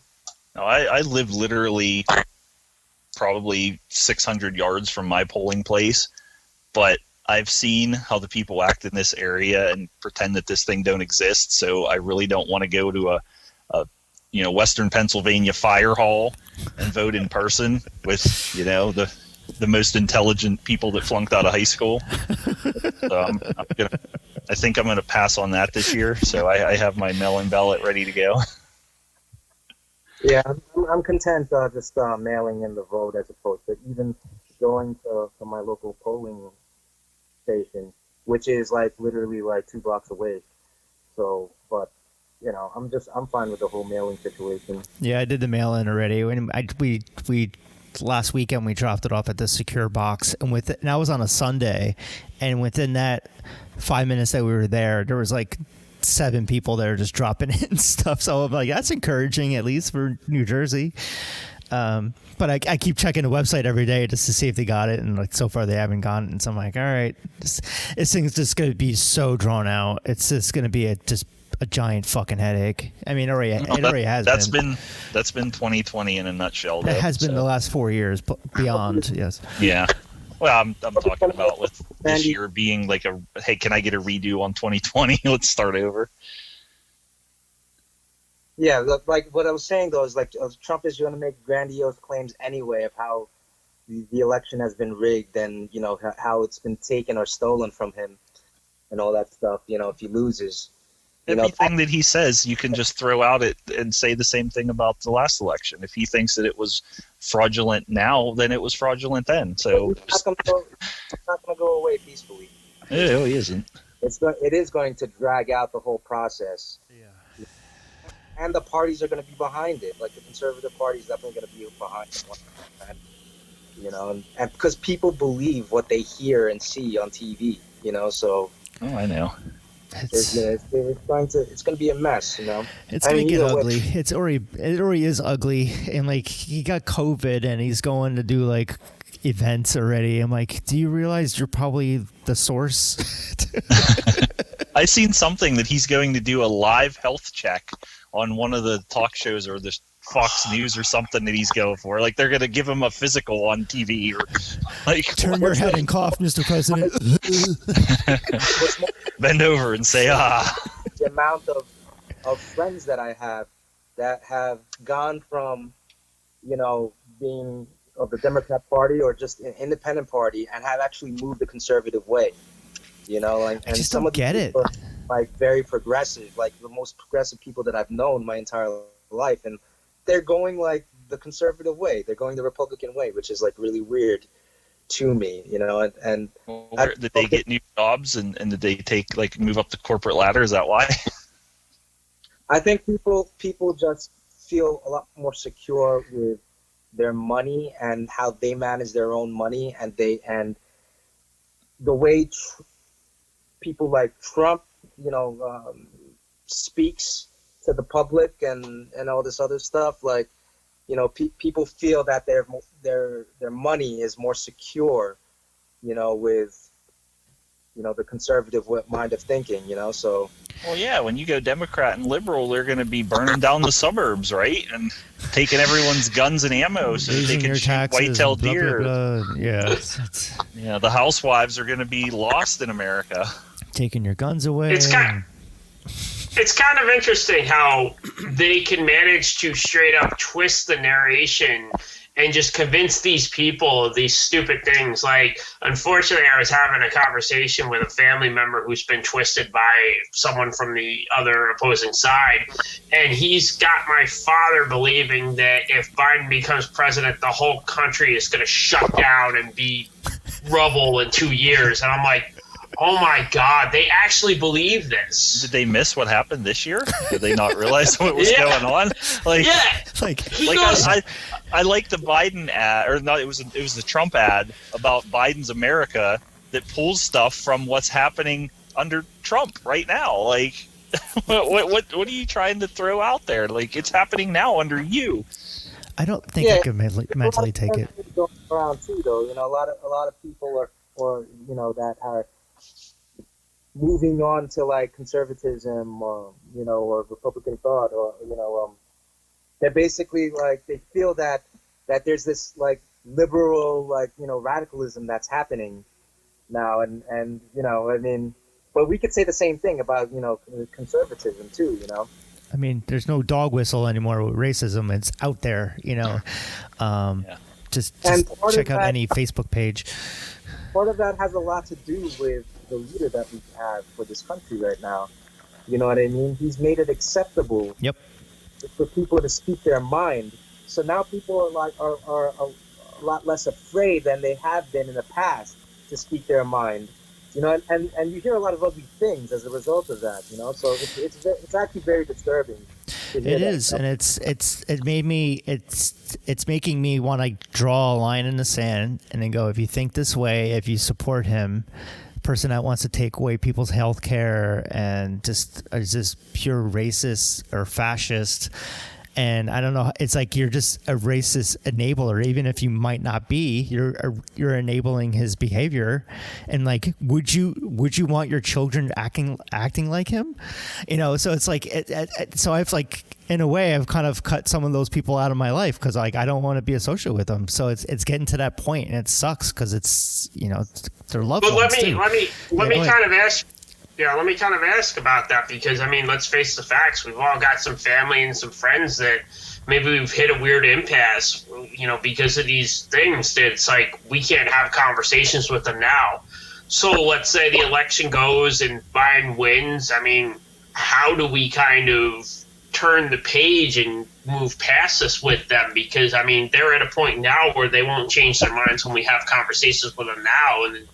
No, I live literally probably 600 yards from my polling place, but I've seen how the people act in this area and pretend that this thing don't exist. So I really don't want to go to a Western Pennsylvania fire hall and vote in person with, the most intelligent people that flunked out of high school. So I think I'm going to pass on that this year. So I have my mail-in ballot ready to go. Yeah, I'm content just mailing in the vote as opposed to even going to my local polling station, which is like literally like 2 blocks away. So, but I'm fine with the whole mailing situation. Yeah, I did the mail-in already. We last weekend we dropped it off at the secure box, and that was on a Sunday, and within that 5 minutes that we were there was like 7 people that are just dropping in stuff. So I'm like, that's encouraging, at least for New Jersey. But I keep checking the website every day just to see if they got it, and like so far they haven't gotten it. And so I'm like, all right, this thing's just going to be so drawn out. It's just going to be just a giant fucking headache. I mean, it already has. That's been 2020 in a nutshell. That has been the last 4 years, beyond. Yes. Yeah. Well, I'm talking about with this year being like hey, can I get a redo on 2020? Let's start over. Yeah, like what I was saying though is like Trump is going to make grandiose claims anyway of how the election has been rigged and how it's been taken or stolen from him and all that stuff. If he loses, everything that he says, you can just throw out it and say the same thing about the last election. If he thinks that it was fraudulent now, then it was fraudulent then. So it's not going to go away peacefully. No, he isn't. It is going to drag out the whole process. Yeah. And the parties are going to be behind it. Like the conservative party is definitely going to be behind it. And because people believe what they hear and see on TV, so. Oh, I know. It's going to be a mess, It's going to get ugly. It already is ugly. And like he got COVID and he's going to do like events already. I'm like, do you realize you're probably the source? I seen something that he's going to do a live health check on one of the talk shows or the Fox News or something that he's going for. Like they're going to give him a physical on TV or like turn your head and cough, Mr. President. Bend over and say The amount of friends that I have that have gone from being of the Democrat Party or just an independent party and have actually moved the conservative way. And I just some don't of get it. Are, like very progressive, like the most progressive people that I've known my entire life, and they're going like the conservative way. They're going the Republican way, which is like really weird to me, and did they get new jobs and did they move up the corporate ladder? Is that why? I think people just feel a lot more secure with their money and how they manage their own money, and the way people like Trump, speaks to the public and all this other stuff. Like, people feel that their money is more secure, with the conservative mind of thinking. So. Well, yeah, when you go Democrat and liberal, they're going to be burning down the suburbs, right? And taking everyone's guns and ammo so that they can shoot white-tailed deer. Yeah. Yeah, the housewives are going to be lost in America. Taking your guns away. It's kind of interesting how they can manage to straight up twist the narration and just convince these people of these stupid things. Like, unfortunately, I was having a conversation with a family member who's been twisted by someone from the other opposing side, and he's got my father believing that if Biden becomes president, the whole country is going to shut down and be rubble in 2 years. And I'm like, oh my God, they actually believe this. Did they miss what happened this year? Did they not realize what was going on? I like the Biden ad, or not? It was the Trump ad about Biden's America that pulls stuff from what's happening under Trump right now. Like, what are you trying to throw out there? Like, it's happening now under you. I don't think I could mentally take it. Going around too, though, a lot of people or that are moving on to like conservatism, or Republican thought, or they're basically like they feel that there's this like liberal radicalism that's happening now, and but we could say the same thing about conservatism too. I mean, there's no dog whistle anymore with racism. It's out there, Just check out any Facebook page. Part of that has a lot to do with the leader that we have for this country right now. You know what I mean? He's made it acceptable for people to speak their mind. So now people are a lot less afraid than they have been in the past to speak their mind. And you hear a lot of ugly things as a result of that. So it's actually very disturbing. It is, and it's making me want to draw a line in the sand and then go, if you think this way, if you support him, person that wants to take away people's health care and is just pure racist or fascist. And I don't know, it's like you're just a racist enabler, even if you might not be. You're enabling his behavior, and like, would you want your children acting like him? So it's like, so I've like, in a way, I've kind of cut some of those people out of my life because like I don't want to be associated with them. So it's getting to that point, and it sucks because it's their loved ones. But let me kind of ask. Yeah, let me kind of ask about that, because, let's face the facts. We've all got some family and some friends that maybe we've hit a weird impasse, because of these things. That it's like we can't have conversations with them now. So let's say the election goes and Biden wins. How do we kind of turn the page and move past this with them? Because, they're at a point now where they won't change their minds when we have conversations with them now. And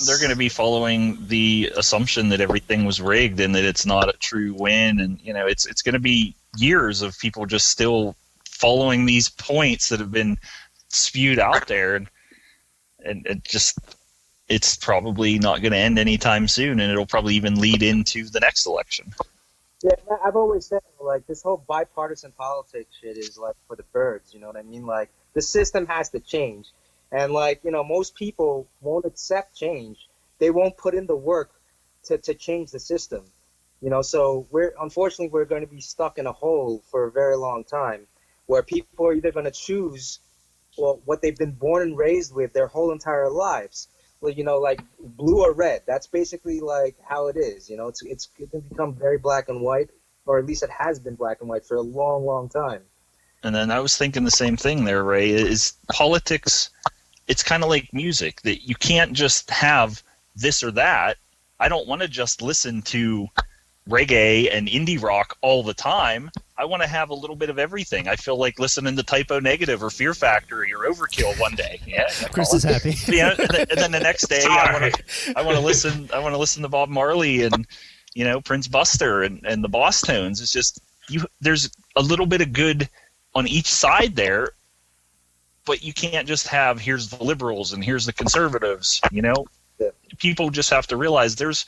they're going to be following the assumption that everything was rigged and that it's not a true win. And, it's going to be years of people just still following these points that have been spewed out there. And it's probably not going to end anytime soon. And it'll probably even lead into the next election. Yeah, I've always said, like, this whole bipartisan politics shit is like for the birds. You know what I mean? Like, the system has to change. And most people won't accept change. They won't put in the work to change the system. So we're going to be stuck in a hole for a very long time, where people are either going to choose what they've been born and raised with their whole entire lives. Well, like blue or red. That's basically like how it is. It's going to become very black and white, or at least it has been black and white for a long, long time. And then I was thinking the same thing there, Ray, is politics. It's kind of like music, that you can't just have this or that. I don't want to just listen to reggae and indie rock all the time. I want to have a little bit of everything. I feel like listening to Typo Negative or Fear Factory or Overkill one day. Yeah, Chris is happy. And then the next day, I want to listen to Bob Marley and Prince Buster and the Boss Tones. It's just there's a little bit of good on each side there. But you can't just have, here's the liberals and here's the conservatives. Yeah. People just have to realize there's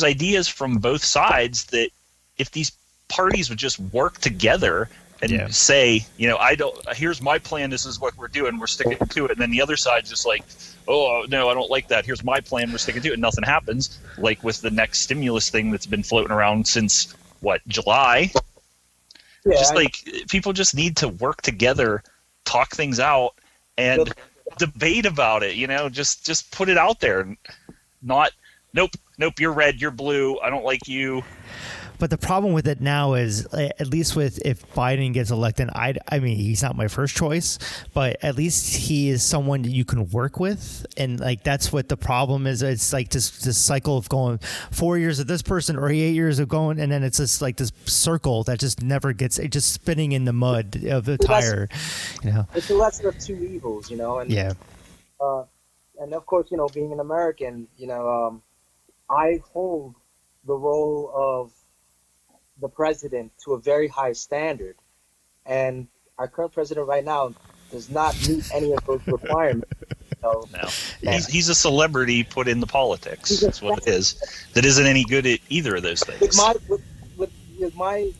ideas from both sides that if these parties would just work together and say, here's my plan, this is what we're doing, we're sticking to it, and then the other side's just like, oh no, I don't like that, here's my plan, we're sticking to it, and nothing happens. Like with the next stimulus thing that's been floating around since July. People just need to work together, talk things out, and debate about it. Just put it out there. Not, nope, you're red, you're blue, I don't like you. But the problem with it now is, at least if Biden gets elected, I mean, he's not my first choice, but at least he is someone that you can work with. And like, that's what the problem is. It's like this cycle of going 4 years of this person or 8 years of going, and then it's just like this circle that just never gets, it just spinning in the mud of the tire, It's the lesser of two evils, and yeah. And of course, being an American, I hold the role of the president to a very high standard, and our current president right now does not meet any of those requirements. know, No, he's a celebrity put into politics. That's what it is. That isn't any good at either of those things. With my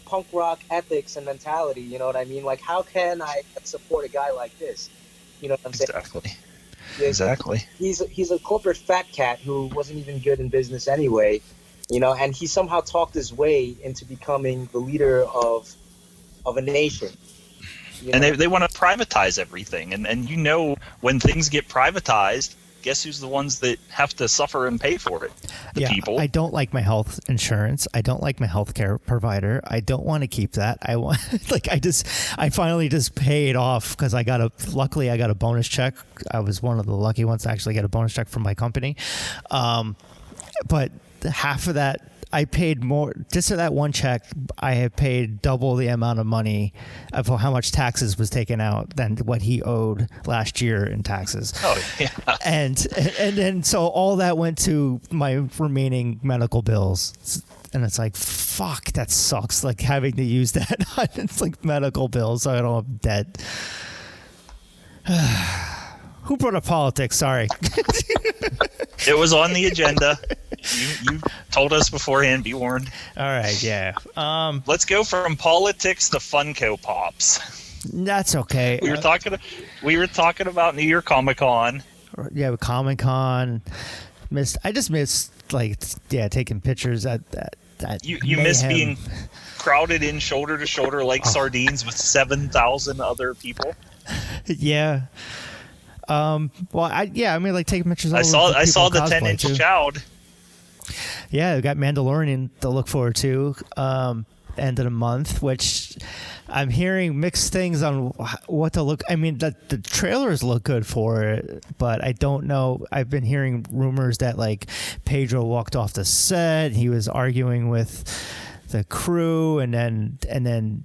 punk rock ethics and mentality, you know what I mean? Like, how can I support a guy like this? You know what I'm saying? Exactly. Exactly. He's a corporate fat cat who wasn't even good in business anyway, and he somehow talked his way into becoming the leader of a nation. And they want to privatize everything, and when things get privatized, guess who's the ones that have to suffer and pay for it? The people. I don't like my health insurance. I don't like my health care provider. I don't want to keep that. I finally just paid off because luckily I got a bonus check. I was one of the lucky ones to actually get a bonus check from my company. But half of that, I paid more just for that one check. I have paid double the amount of money of how much taxes was taken out than what he owed last year in taxes. Oh yeah. And then so all that went to my remaining medical bills. And it's like, fuck, that sucks. Like having to use that. It's like medical bills, so I don't have debt. Who brought up politics? Sorry. It was on the agenda. You told us beforehand. Be warned. All right, yeah. Let's go from politics to Funko Pops. That's okay. We were talking about New York Comic Con. Yeah, with Comic Con. I just missed taking pictures at that. You miss being crowded in shoulder to shoulder like sardines with 7,000 other people. Yeah. Taking pictures. I saw the 10-inch child. Yeah, we got Mandalorian to look forward to. End of the month, which I'm hearing mixed things on what to look. I mean, the trailers look good for it, but I don't know. I've been hearing rumors that Pedro walked off the set. He was arguing with the crew, and then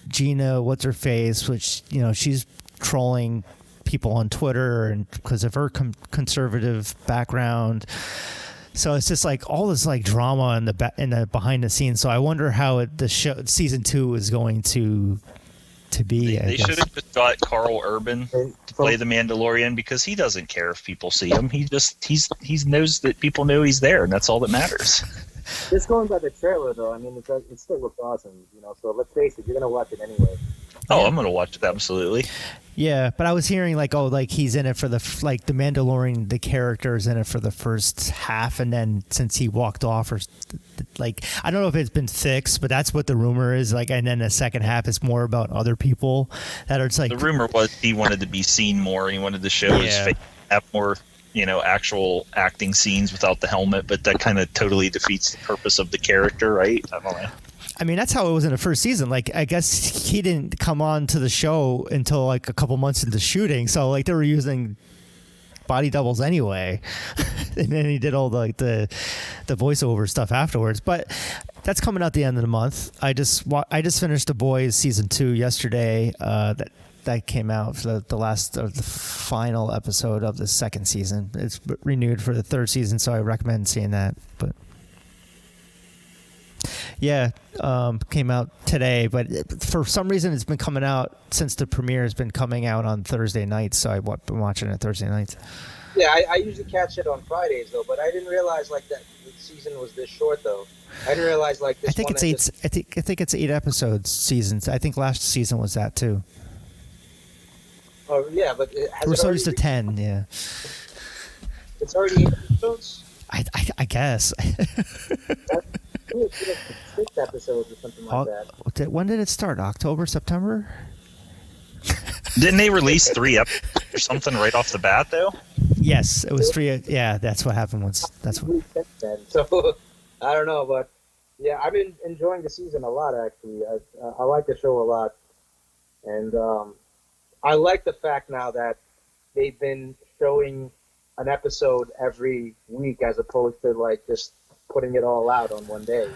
Gina, what's her face, which she's trolling people on Twitter and because of her conservative background. So it's just all this drama in the behind the scenes. So I wonder how the show season 2 is going to be. They should have just got Carl Urban to play the Mandalorian because he doesn't care if people see him. He knows that people know he's there, and that's all that matters. Just going by the trailer, though, I mean, it still looks awesome, So let's face it, you're gonna watch it anyway. Oh, I'm gonna watch it absolutely. Yeah, but I was hearing he's in it for the Mandalorian, the character is in it for the first half, and then since he walked off, or I don't know if it's been fixed, but that's what the rumor is. And then the second half is more about other people that are the rumor was he wanted to be seen more. He wanted to show his face, have more actual acting scenes without the helmet, but that kind of totally defeats the purpose of the character, right? I don't know. I mean, that's how it was in the first season. I guess he didn't come on to the show until a couple months into shooting. So they were using body doubles anyway. And then he did all the voiceover stuff afterwards. But that's coming out the end of the month. I just finished The Boys season 2 yesterday. That came out for the final episode of the second season. It's renewed for the third season, so I recommend seeing that. But yeah, came out today, but for some reason it's been coming out since the premiere has been coming out on Thursday nights, so I've been watching it Thursday nights. Yeah, I usually catch it on Fridays though, but I didn't realize that the season was this short though. I didn't realize this. I think it's 8. I think it's 8 episodes seasons. I think last season was that too. Oh yeah, but we're so used to 10. Yeah, it's already 8 episodes. I guess. It's 6 episodes or something like that. When did it start? October, September? Didn't they release 3 episodes or something right off the bat though? Yes, it was 3. Yeah, that's what happened once. That's what. So I don't know, but yeah, I've been enjoying the season a lot actually. I like the show a lot, and I like the fact now that they've been showing an episode every week as opposed to just putting it all out on one day,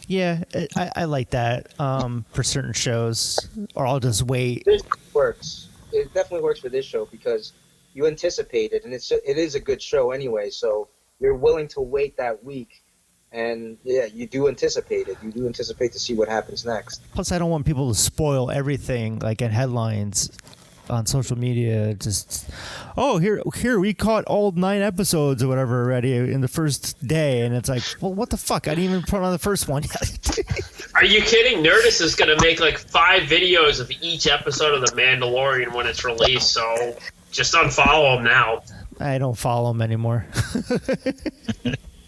Yeah, I like that for certain shows, or I'll just wait. This works. It definitely works for this show because you anticipate it, and it is a good show anyway, so you're willing to wait that week, and yeah, you do anticipate it. You do anticipate to see what happens next. Plus, I don't want people to spoil everything, in headlines, on social media, just here we caught all 9 episodes or whatever already in the first day, and it's like, well, what the fuck? I didn't even put on the first one yet. Are you kidding? Nerdist is going to make like 5 videos of each episode of The Mandalorian when it's released, so just unfollow him now. I don't follow him anymore.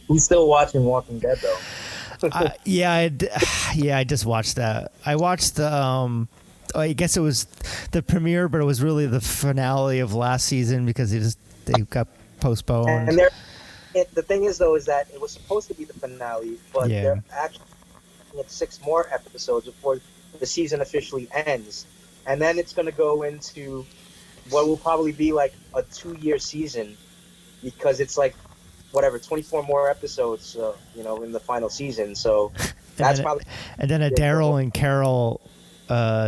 He's still watching Walking Dead though. I just watched that. I watched the I guess it was the premiere, but it was really the finale of last season because they got postponed. And the thing is though is that it was supposed to be the finale, but they're actually at 6 more episodes before the season officially ends, and then it's going to go into what will probably be like a 2-year season because it's like 24 more episodes, in the final season. So that's probably. And then a Daryl and Carol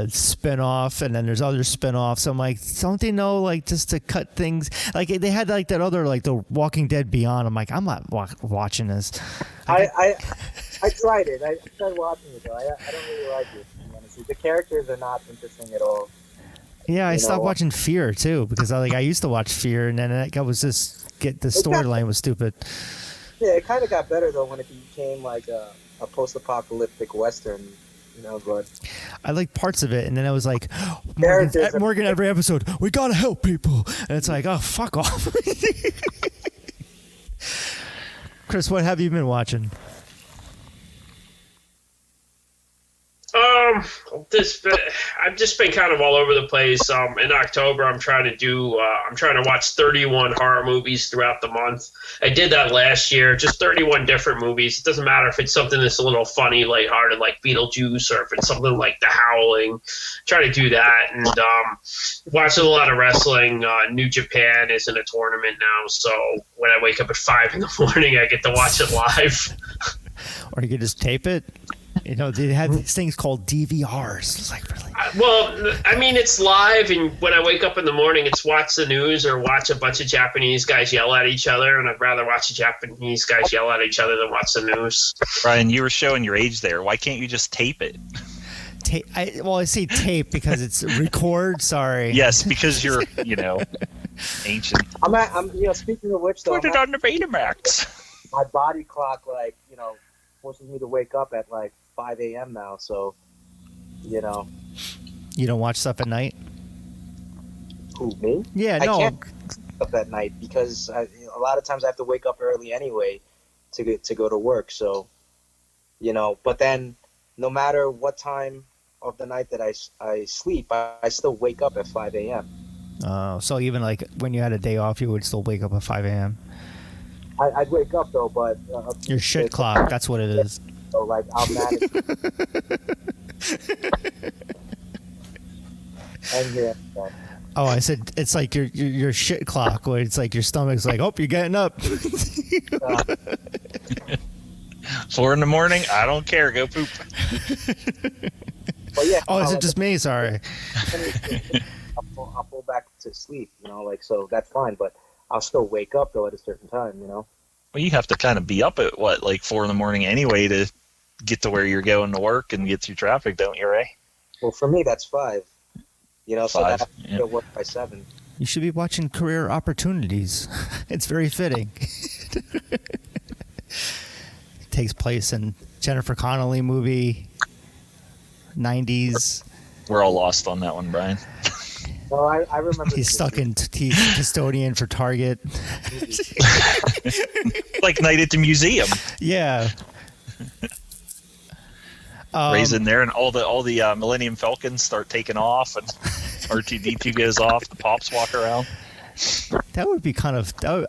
spin-off, and then there's other spin-offs. I'm like, don't they know, like, just to cut things? Like, they had, like, that other, like, The Walking Dead Beyond. I'm like, I'm not watching this. I tried it. I tried watching it, though. I don't really like it, honestly. The characters are not interesting at all. Yeah, I stopped watching Fear, too, because I used to watch Fear, and then I was just... the storyline was stupid. Yeah, it kind of got better, though, when it became, like, a post-apocalyptic Western, but... I like parts of it, and then I was like, Morgan every episode, we gotta help people. And it's like, oh, fuck off. Chris, what have you been watching? I've just been kind of all over the place. In October, I'm trying to watch 31 horror movies throughout the month. I did that last year, just 31 different movies. It doesn't matter if it's something that's a little funny, lighthearted, like Beetlejuice, or if it's something like The Howling. Try to do that, and watching a lot of wrestling. New Japan is in a tournament now, so when I wake up at 5 in the morning, I get to watch it live. Or you could just tape it. They have these things called DVRs. It's like, really? Well, I mean, it's live, and when I wake up in the morning, it's watch the news or watch a bunch of Japanese guys yell at each other, and I'd rather watch the Japanese guys yell at each other than watch the news. Brian, you were showing your age there. Why can't you just tape it? I say tape because it's record. Sorry. Yes, because you're, ancient. I'm speaking of which, though, put it on the Betamax. My body clock, forces me to wake up at 5 a.m. now, so You don't watch stuff at night? Who, me? Yeah, no. I can't wake up at night because a lot of times I have to wake up early anyway to go to work. So, but then no matter what time of the night that I sleep, I still wake up at 5 a.m. So even when you had a day off, you would still wake up at 5 a.m.? I'd wake up though, but your shit clock, that's what it is. So I'll manage. And yeah. Oh, I said it's like your shit clock, where it's like your stomach's like, oh, you're getting up. 4 in the morning, I don't care, go poop. But yeah. Oh, is it just me? Sorry. I'll fall back to sleep, so that's fine, but I'll still wake up though at a certain time, Well, you have to kind of be up at 4 in the morning anyway to get to where you're going to work and get through traffic, don't you, Ray? Well, for me, that's 5. 5, so that I get work by 7. You should be watching Career Opportunities. It's very fitting. It takes place in Jennifer Connelly movie, 90s. We're all lost on that one, Brian. Well, I remember. He's stuck in custodian for Target. Like Night at the Museum. Yeah. Ray's in there, and all the Millennium Falcons start taking off, and R2-D2 goes off. The Pops walk around. That would be kind of. That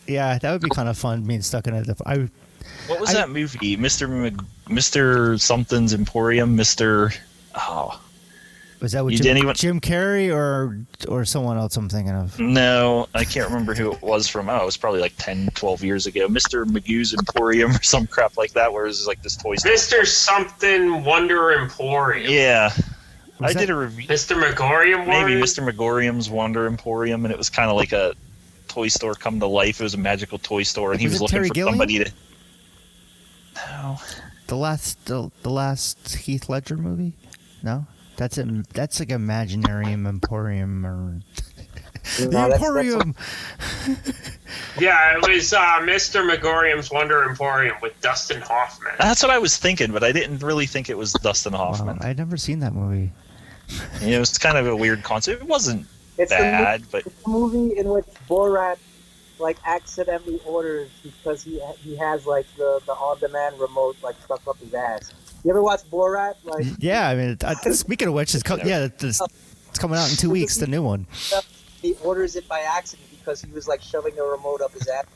would be kind of fun being stuck in it. What was that movie? Mr. Something's Emporium. Mr. Oh. Was that with Jim Carrey or someone else I'm thinking of? No, I can't remember who it was from. It was probably 10, 12 years ago. Mr. Magoo's Emporium or some crap like that, where it was this toy store. Mr. Something Wonder Emporium. Yeah. I did a review. Mr. Megorium Maybe Mr. Megorium's Wonder Emporium, and it was kind of like a toy store come to life. It was a magical toy store, and he was looking for somebody to... No. The last Heath Ledger movie? No? That's like Imaginarium Emporium or the No, Emporium. Yeah, it was Mr. Megorium's Wonder Emporium with Dustin Hoffman. That's what I was thinking, but I didn't really think it was Dustin Hoffman. Wow, I'd never seen that movie. It was kind of a weird concept. It wasn't It's bad, but it's a movie in which Borat like accidentally orders because he has like the on-demand remote like stuck up his ass. You ever watch Borat? Like, Yeah, I mean, speaking of which, it's coming out in 2 weeks. The new one. he orders it by accident because he was like shoving a remote up his ass.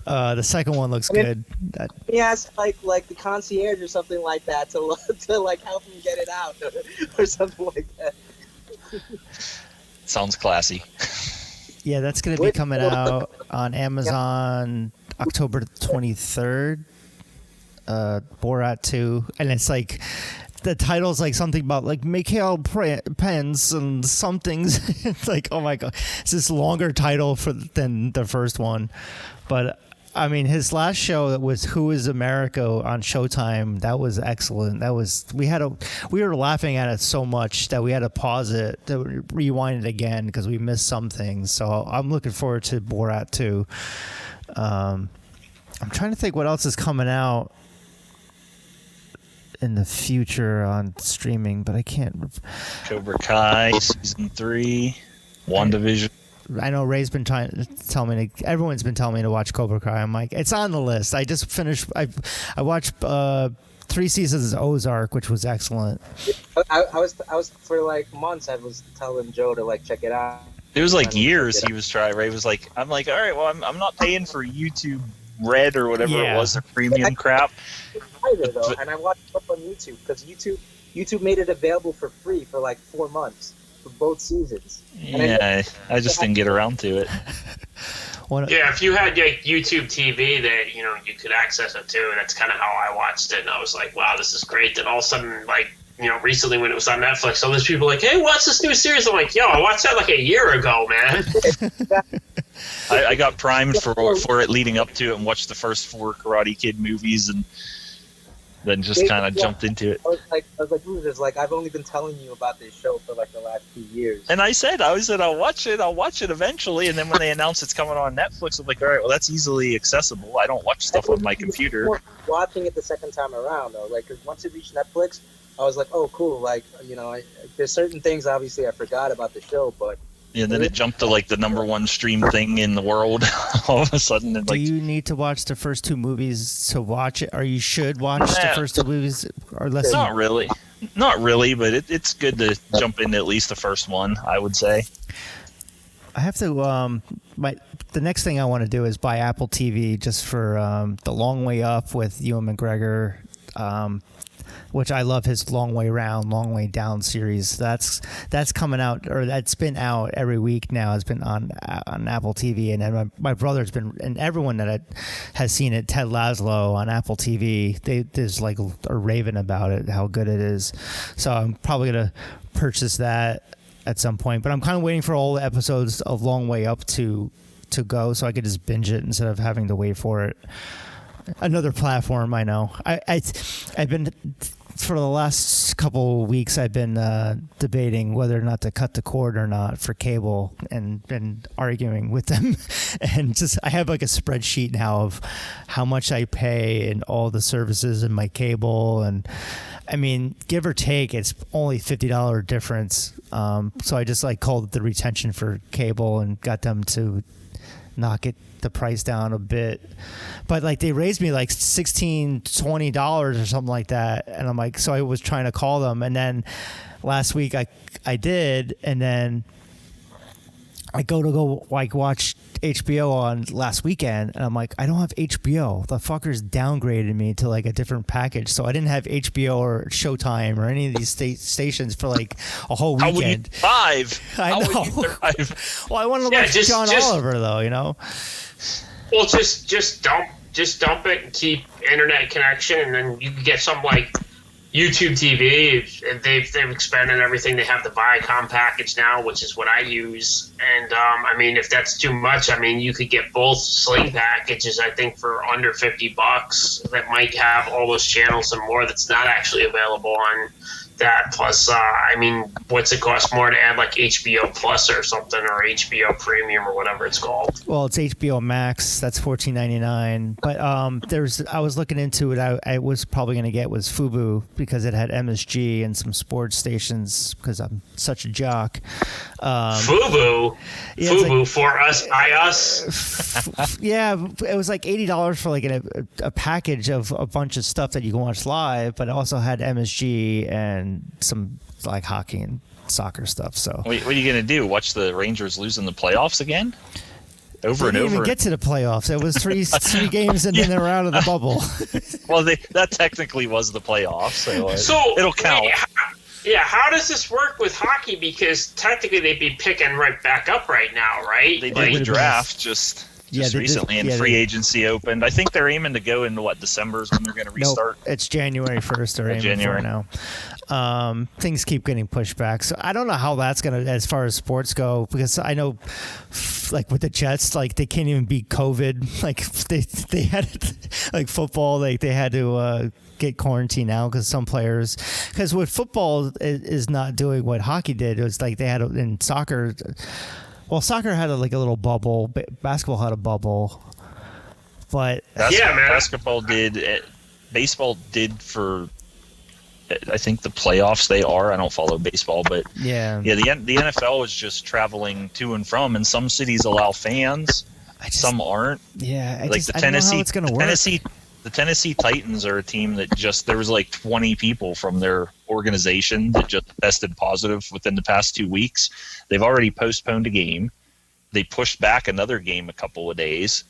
The second one looks good. He has like the concierge or something like that to like help him get it out or something like that. sounds classy. Yeah, that's going to be coming out on Amazon October 23rd. Borat 2, and it's like the title's like something about like Mikhail Pence and some things. It's like, oh my god, it's this longer title than the first one, but. I mean, his last show that was Who Is America on Showtime, that was excellent. We were laughing at it so much that we had to pause it, to rewind it again because we missed some things. So I'm looking forward to Borat 2. I'm trying to think what else is coming out in the future on streaming, but I can't. Cobra Kai season 3, WandaVision. I know Ray's been trying to tell me. Everyone's been telling me to watch Cobra Kai. I'm like, it's on the list. I just finished. I watched 3 seasons of Ozark, which was excellent. I was for like months. I was telling Joe to like check it out. It was like years he was trying. Ray was like, I'm like, all right, well, I'm not paying for YouTube Red or whatever it was, the premium crap. Either though, and I watched it on YouTube because YouTube made it available for free for like 4 months. For both seasons. Yeah, I just didn't get around to it. Yeah, if you had like YouTube TV that you could access it too, that's kind of how I watched it. And I was like, wow, this is great. Then all of a sudden, like recently when it was on Netflix, all these people were like, hey, watch this new series. I'm like, yo, I watched that like a year ago, man. I got primed for it leading up to it and watched the first 4 Karate Kid movies and then just kind of jumped into it. I was like, I've only been telling you about this show for like the last 2 years. And I said, I'll watch it eventually. And then when they announced it's coming on Netflix, I'm like, all right, well, that's easily accessible. I don't watch stuff on my computer. Watching it the second time around, though, like, because once it reached Netflix, I was like, oh, cool. Like, there's certain things, obviously, I forgot about the show, but. Yeah, and then it jumped to like the #1 stream thing in the world all of a sudden. And, Do you need to watch the first 2 movies to watch it, or you should watch the first 2 movies, or less? Not really, but it's good to jump into at least the first one, I would say. I have to. The next thing I want to do is buy Apple TV just for The Long Way Up with Ewan McGregor. Which I love his Long Way Round, Long Way Down series. That's coming out, or that's been out every week now. It's been on Apple TV, and then my brother's been, and everyone that has seen it, Ted Lasso on Apple TV, there's like a raving about it, how good it is. So I'm probably gonna purchase that at some point. But I'm kind of waiting for all the episodes of Long Way Up to go, so I could just binge it instead of having to wait for it. Another platform, I know. I've been, for the last couple weeks, I've been debating whether or not to cut the cord or not for cable, and been arguing with them. And just, I have like a spreadsheet now of how much I pay and all the services in my cable, and I mean, give or take, it's only $50 difference. So I just like called the retention for cable and got them to knock the price down a bit, but like they raised me like $16-20 or something like that, and I'm like, so I was trying to call them, and then last week I did, and then I go like watch HBO on last weekend, and I'm like, I don't have HBO. The fuckers downgraded me to like a different package, so I didn't have HBO or Showtime or any of these stations for like a whole weekend. How would you survive? I know. Well, I want to watch John Oliver though, Well, just dump it and keep internet connection, and then you can get some like YouTube TV, they've expanded everything. They have the Viacom package now, which is what I use. And I mean, if that's too much, I mean, you could get both Sling packages, I think, for under $50. That might have all those channels and more that's not actually available on that. Plus, I mean, what's it cost more to add like HBO Plus or something, or HBO Premium or whatever it's called? Well, it's HBO Max. That's $14.99. But I was looking into it. I was probably going to get was Fubo because it had MSG and some sports stations because I'm such a jock. Fubo? Yeah, Fubo, like, for us, by us? Yeah, it was like $80 for like a package of a bunch of stuff that you can watch live, but it also had MSG and some like hockey and soccer stuff. So what are you going to do? Watch the Rangers lose in the playoffs again? Over and They didn't over. even get to the playoffs. It was three games and then they were out of the bubble. Well, that technically was the playoffs, so it'll count. How does this work with hockey? Because technically they'd be picking right back up right now, right? They did the draft just recently, and free agency opened. I think they're aiming to go into December is when they're going to restart. Nope, it's January 1st. They're aiming for now. Things keep getting pushed back, so I don't know how that's gonna, as far as sports go, because I know, like with the Jets, like they can't even beat COVID. Like they had like football, like they had to get quarantined now because some players, because what football is not doing what hockey did. It was like they had in soccer. Well, soccer had a little bubble. Basketball had a bubble, but basketball did. Baseball did for. I think the playoffs they are. I don't follow baseball, but yeah. The NFL is just traveling to and from, and some cities allow fans, some aren't. Yeah, like the Tennessee. I don't know how it's gonna work. The Tennessee Titans are a team that there was like 20 people from their organization that just tested positive within the past 2 weeks. They've already postponed a game. They pushed back another game a couple of days.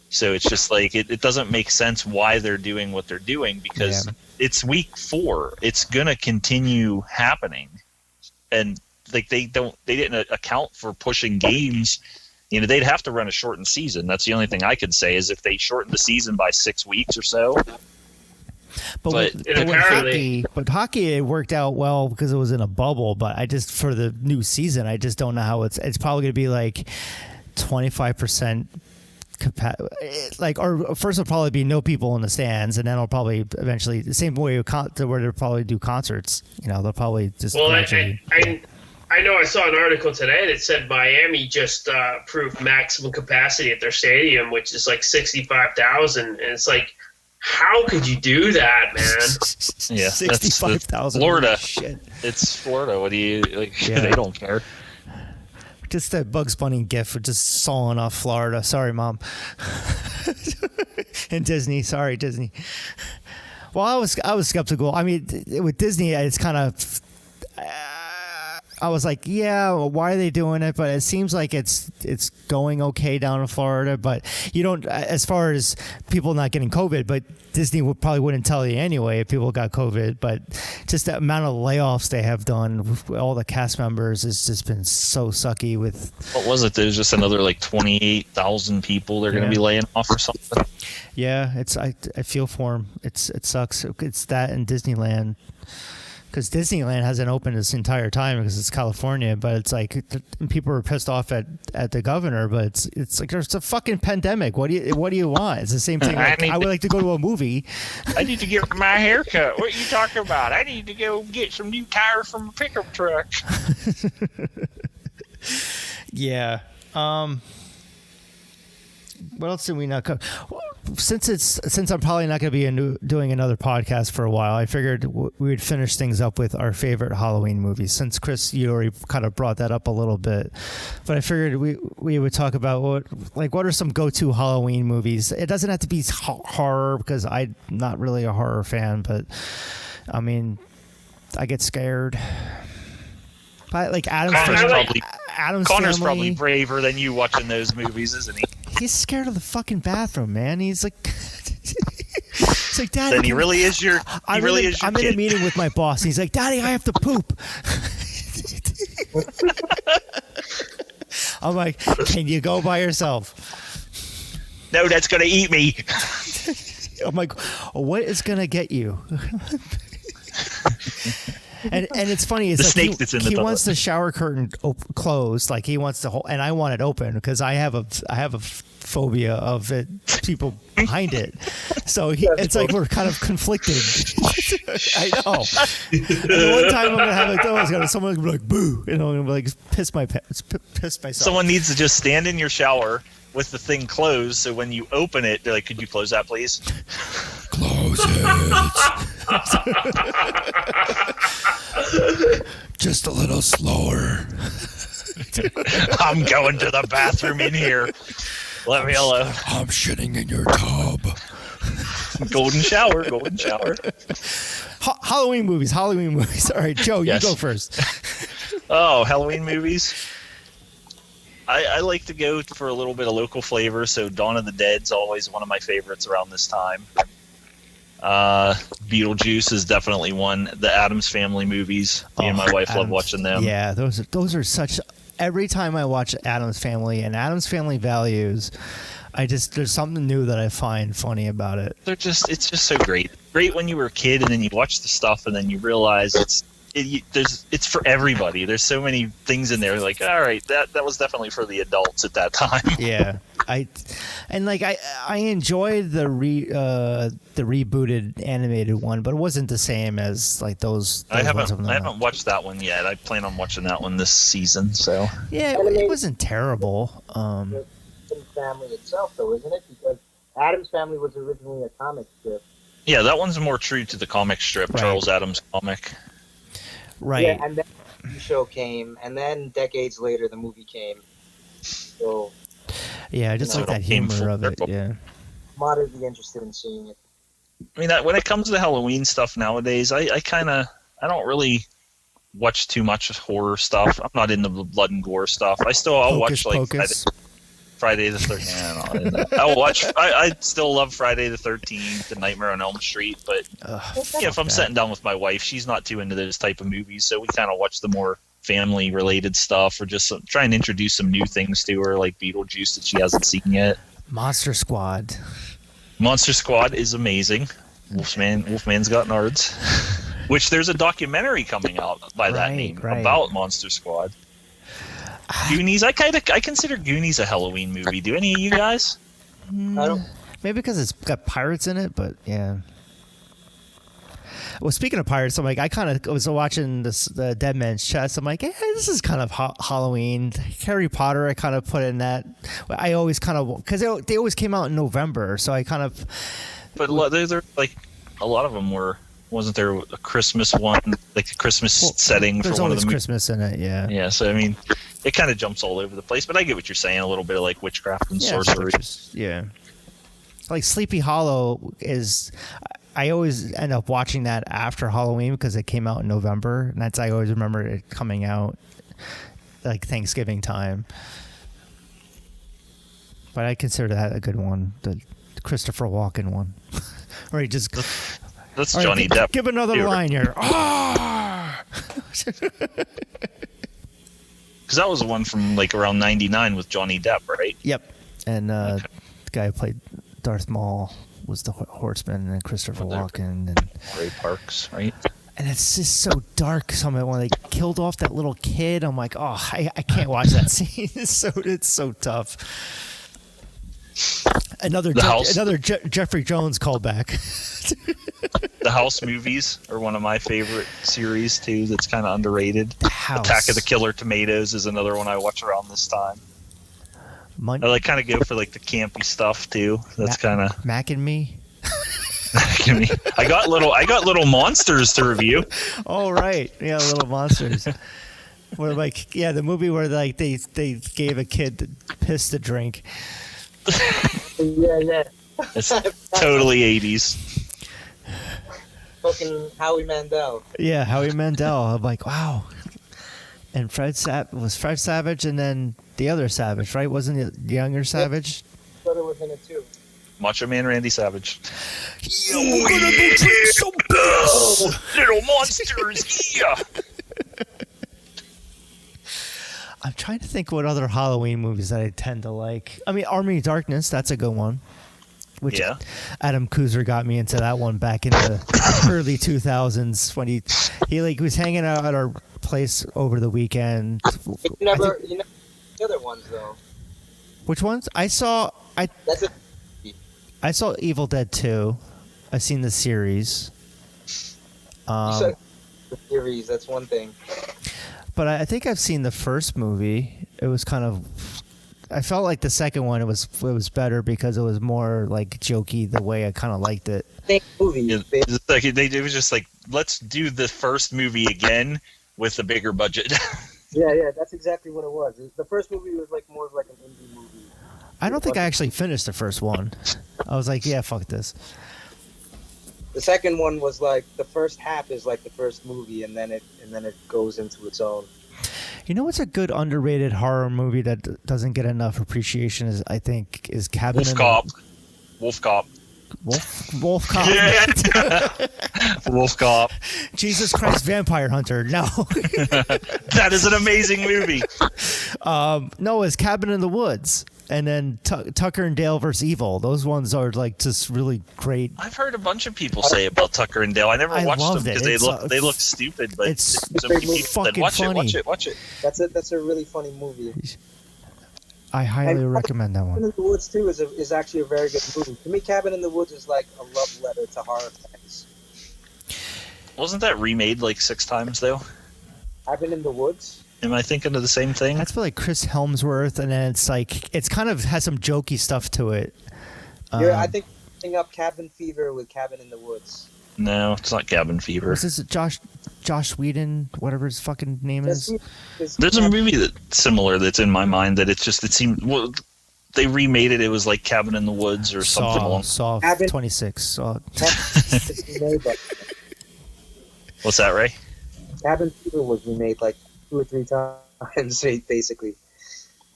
So it's just like it doesn't make sense why they're doing what they're doing because it's week 4. It's gonna continue happening, and like they didn't account for pushing games. You know, they'd have to run a shortened season. That's the only thing I could say is if they shortened the season by 6 weeks or so. But hockey, it worked out well because it was in a bubble. But I just, for the new season, I just don't know how it's probably going to be like 25%. Or first it'll probably be no people in the stands, and then it'll probably eventually the same way where they'll probably do concerts. You know, they'll probably just. Well, I know I saw an article today that said Miami just approved maximum capacity at their stadium, which is like 65,000, and it's like, how could you do that, man? Yeah, 65,000. Florida. Shit. It's Florida. What do you like? Yeah. They don't care. Just that Bugs Bunny gif for just sawing off Florida. Sorry, Mom. And Disney. Sorry, Disney. Well, I was skeptical. I mean, with Disney, it's kind of. I was like, yeah, well, why are they doing it? But it seems like it's going okay down in Florida. But you don't, as far as people not getting COVID, but Disney probably wouldn't tell you anyway if people got COVID. But just the amount of layoffs they have done with all the cast members has just been so sucky with. What was it? There's just another like 28,000 people they're going to be laying off or something. Yeah, I feel for them. It sucks. It's that in Disneyland. Because Disneyland hasn't opened this entire time because it's California, but it's like people are pissed off at the governor, but it's like there's a fucking pandemic. What do you want? It's the same thing. Like, I would like to go to a movie. I need to get my hair cut. What are you talking about? I need to go get some new tires from a pickup truck. Yeah. What else did we not cover? Since I'm probably not going to be doing another podcast for a while, I figured we would finish things up with our favorite Halloween movies. Since Chris, you already kind of brought that up a little bit, but I figured we would talk about what are some go-to Halloween movies. It doesn't have to be horror because I'm not really a horror fan, but I mean, I get scared. Like Adam's Connor's family. Probably braver than you watching those movies, isn't he? He's scared of the fucking bathroom, man. He's like, it's like, Daddy. Then he really is your. I'm in a meeting with my boss. And he's like, Daddy, I have to poop. I'm like, can you go by yourself? No, that's gonna eat me. I'm like, what is gonna get you? And it's funny. It's The like snake that's in the he toilet. wants the shower curtain closed, like he wants the whole, and I want it open because I have a phobia of it, people behind it. So it's like we're kind of conflicted. I know. And the one time I'm gonna have it though, someone's gonna be like boo, and I'm gonna be like piss myself. Someone needs to just stand in your shower with the thing closed, so when you open it, they're like, "Could you close that, please?" Close it. Just a little slower. I'm going to the bathroom in here. Let me alone. I'm shitting in your tub. Golden shower. Halloween movies. All right, Joe, Yes. you go first. Oh, Halloween movies. I like to go for a little bit of local flavor, so Dawn of the Dead's always one of my favorites around this time. Beetlejuice is definitely one. The Addams Family movies. Me and my wife love watching them. Yeah, those are such. Every time I watch Addams Family and Addams Family Values, there's something new that I find funny about it. It's just so great. Great when you were a kid, and then you watch the stuff, and then you realize it's for everybody. There's so many things in there. Like, all right, that was definitely for the adults at that time. Yeah, I enjoyed the rebooted animated one, but it wasn't the same as like those I ones haven't watched that one yet. I plan on watching that one this season. So yeah, it wasn't terrible. Family itself, though, isn't it? Because Addams Family was originally a comic strip. yeah, that one's more true to the comic strip, Right. Charles Addams comic. Right. Yeah, and then the show came, and then decades later, the movie came. So Yeah, I just like that came humor of it. full Yeah. moderately interested in seeing it. I mean, when it comes to Halloween stuff nowadays, I don't really watch too much horror stuff. I'm not into the blood and gore stuff. I'll watch like Pocus. Friday the 13th. I'll watch. I still love Friday the 13th, The Nightmare on Elm Street, but if I'm sitting down with my wife, she's not too into those type of movies, so we kind of watch the more family-related stuff, or just try and introduce some new things to her, like Beetlejuice that she hasn't seen yet. Monster Squad. Monster Squad is amazing. Wolfman's Got Nards. Which there's a documentary coming out by that name about Monster Squad. Goonies, I consider Goonies a Halloween movie. Do any of you guys? I don't. Maybe because it's got pirates in it, but yeah. Well, speaking of pirates, I'm like, I kind of was watching the Dead Man's Chest. I'm like, hey, this is kind of Halloween. Harry Potter, I kind of put in that. I always kind of, because they always came out in November, so I kind of. But they're like, a lot of them were. Wasn't there a Christmas one, like a Christmas setting for one of the There's always Christmas in it, yeah. Yeah, so I mean, it kind of jumps all over the place, but I get what you're saying. A little bit of like witchcraft and sorcery. Yeah. Like Sleepy Hollow is. I always end up watching that after Halloween because it came out in November, and I always remember it coming out like Thanksgiving time. But I consider that a good one, the Christopher Walken one, where he just. That's Johnny Depp. Give another line here. Because that was the one from like around '99 with Johnny Depp, right? Yep. And the guy who played Darth Maul was the Horseman, and Christopher Walken, and Ray Parks, right? And it's just so dark. When they killed off that little kid, I'm like, oh, I can't watch that scene. It's so tough. Another Jeffrey Jones callback. The House movies are one of my favorite series too. That's kind of underrated. Attack of the Killer Tomatoes is another one I watch around this time. I like kind of go for like the campy stuff too. That's kind of Mac and Me. I got little monsters to review. Oh right, yeah, Little Monsters. Where like the movie where like they gave a kid the piss to drink. Yeah. It's totally 80s. Fucking Howie Mandel. Yeah, Howie Mandel. I'm like, wow. And Fred Savage, and then the other Savage, right? Wasn't it the younger Savage? Brother was in it too. Macho Man Randy Savage. We're gonna go drink some piss. Little monsters, yeah. I'm trying to think what other Halloween movies that I tend to like. I mean, Army of Darkness, that's a good one. Which Adam Kuzer got me into that one back in the early 2000s when He like was hanging out at our place over the weekend. You never the other ones though. Which ones? I saw Evil Dead 2. I've seen the series. You said the series. That's one thing. But I think I've seen the first movie. It was kind of. I felt like the second one it was better because it was more like jokey the way I kind of liked it. Same movie. It was just like, let's do the first movie again with a bigger budget. Yeah, that's exactly what it was. The first movie was like more of like an indie movie. I don't think I actually finished the first one. I was like, yeah, fuck this. The second one was like the first half is like the first movie, and then it goes into its own. You know what's a good underrated horror movie that doesn't get enough appreciation is Cabin in the... Wolf Cop. Wolf Cop. Yeah. Wolf Cop. Jesus Christ, Vampire Hunter. No. That is an amazing movie. No, it's Cabin in the Woods. And then Tucker and Dale vs. Evil. Those ones are like just really great. I've heard a bunch of people say about Tucker and Dale. I never watched them because they look stupid. But it's so many people said, watch it. That's a really funny movie. I highly recommend that one. Cabin in the Woods too is actually a very good movie. To me, Cabin in the Woods is like a love letter to horror fans. Wasn't that remade like 6 times though? Cabin in the Woods. Am I thinking of the same thing? That's for like Chris Helmsworth, and then it's kind of has some jokey stuff to it. I think you're up Cabin Fever with Cabin in the Woods. No, it's not Cabin Fever. Was this Josh Whedon, whatever his fucking name is? There's a movie that's similar that's in my mind that it seemed they remade it. It was like Cabin in the Woods or something along. Saw 26. Saw. What's that, Ray? Cabin Fever was remade like 2 or 3 times, basically.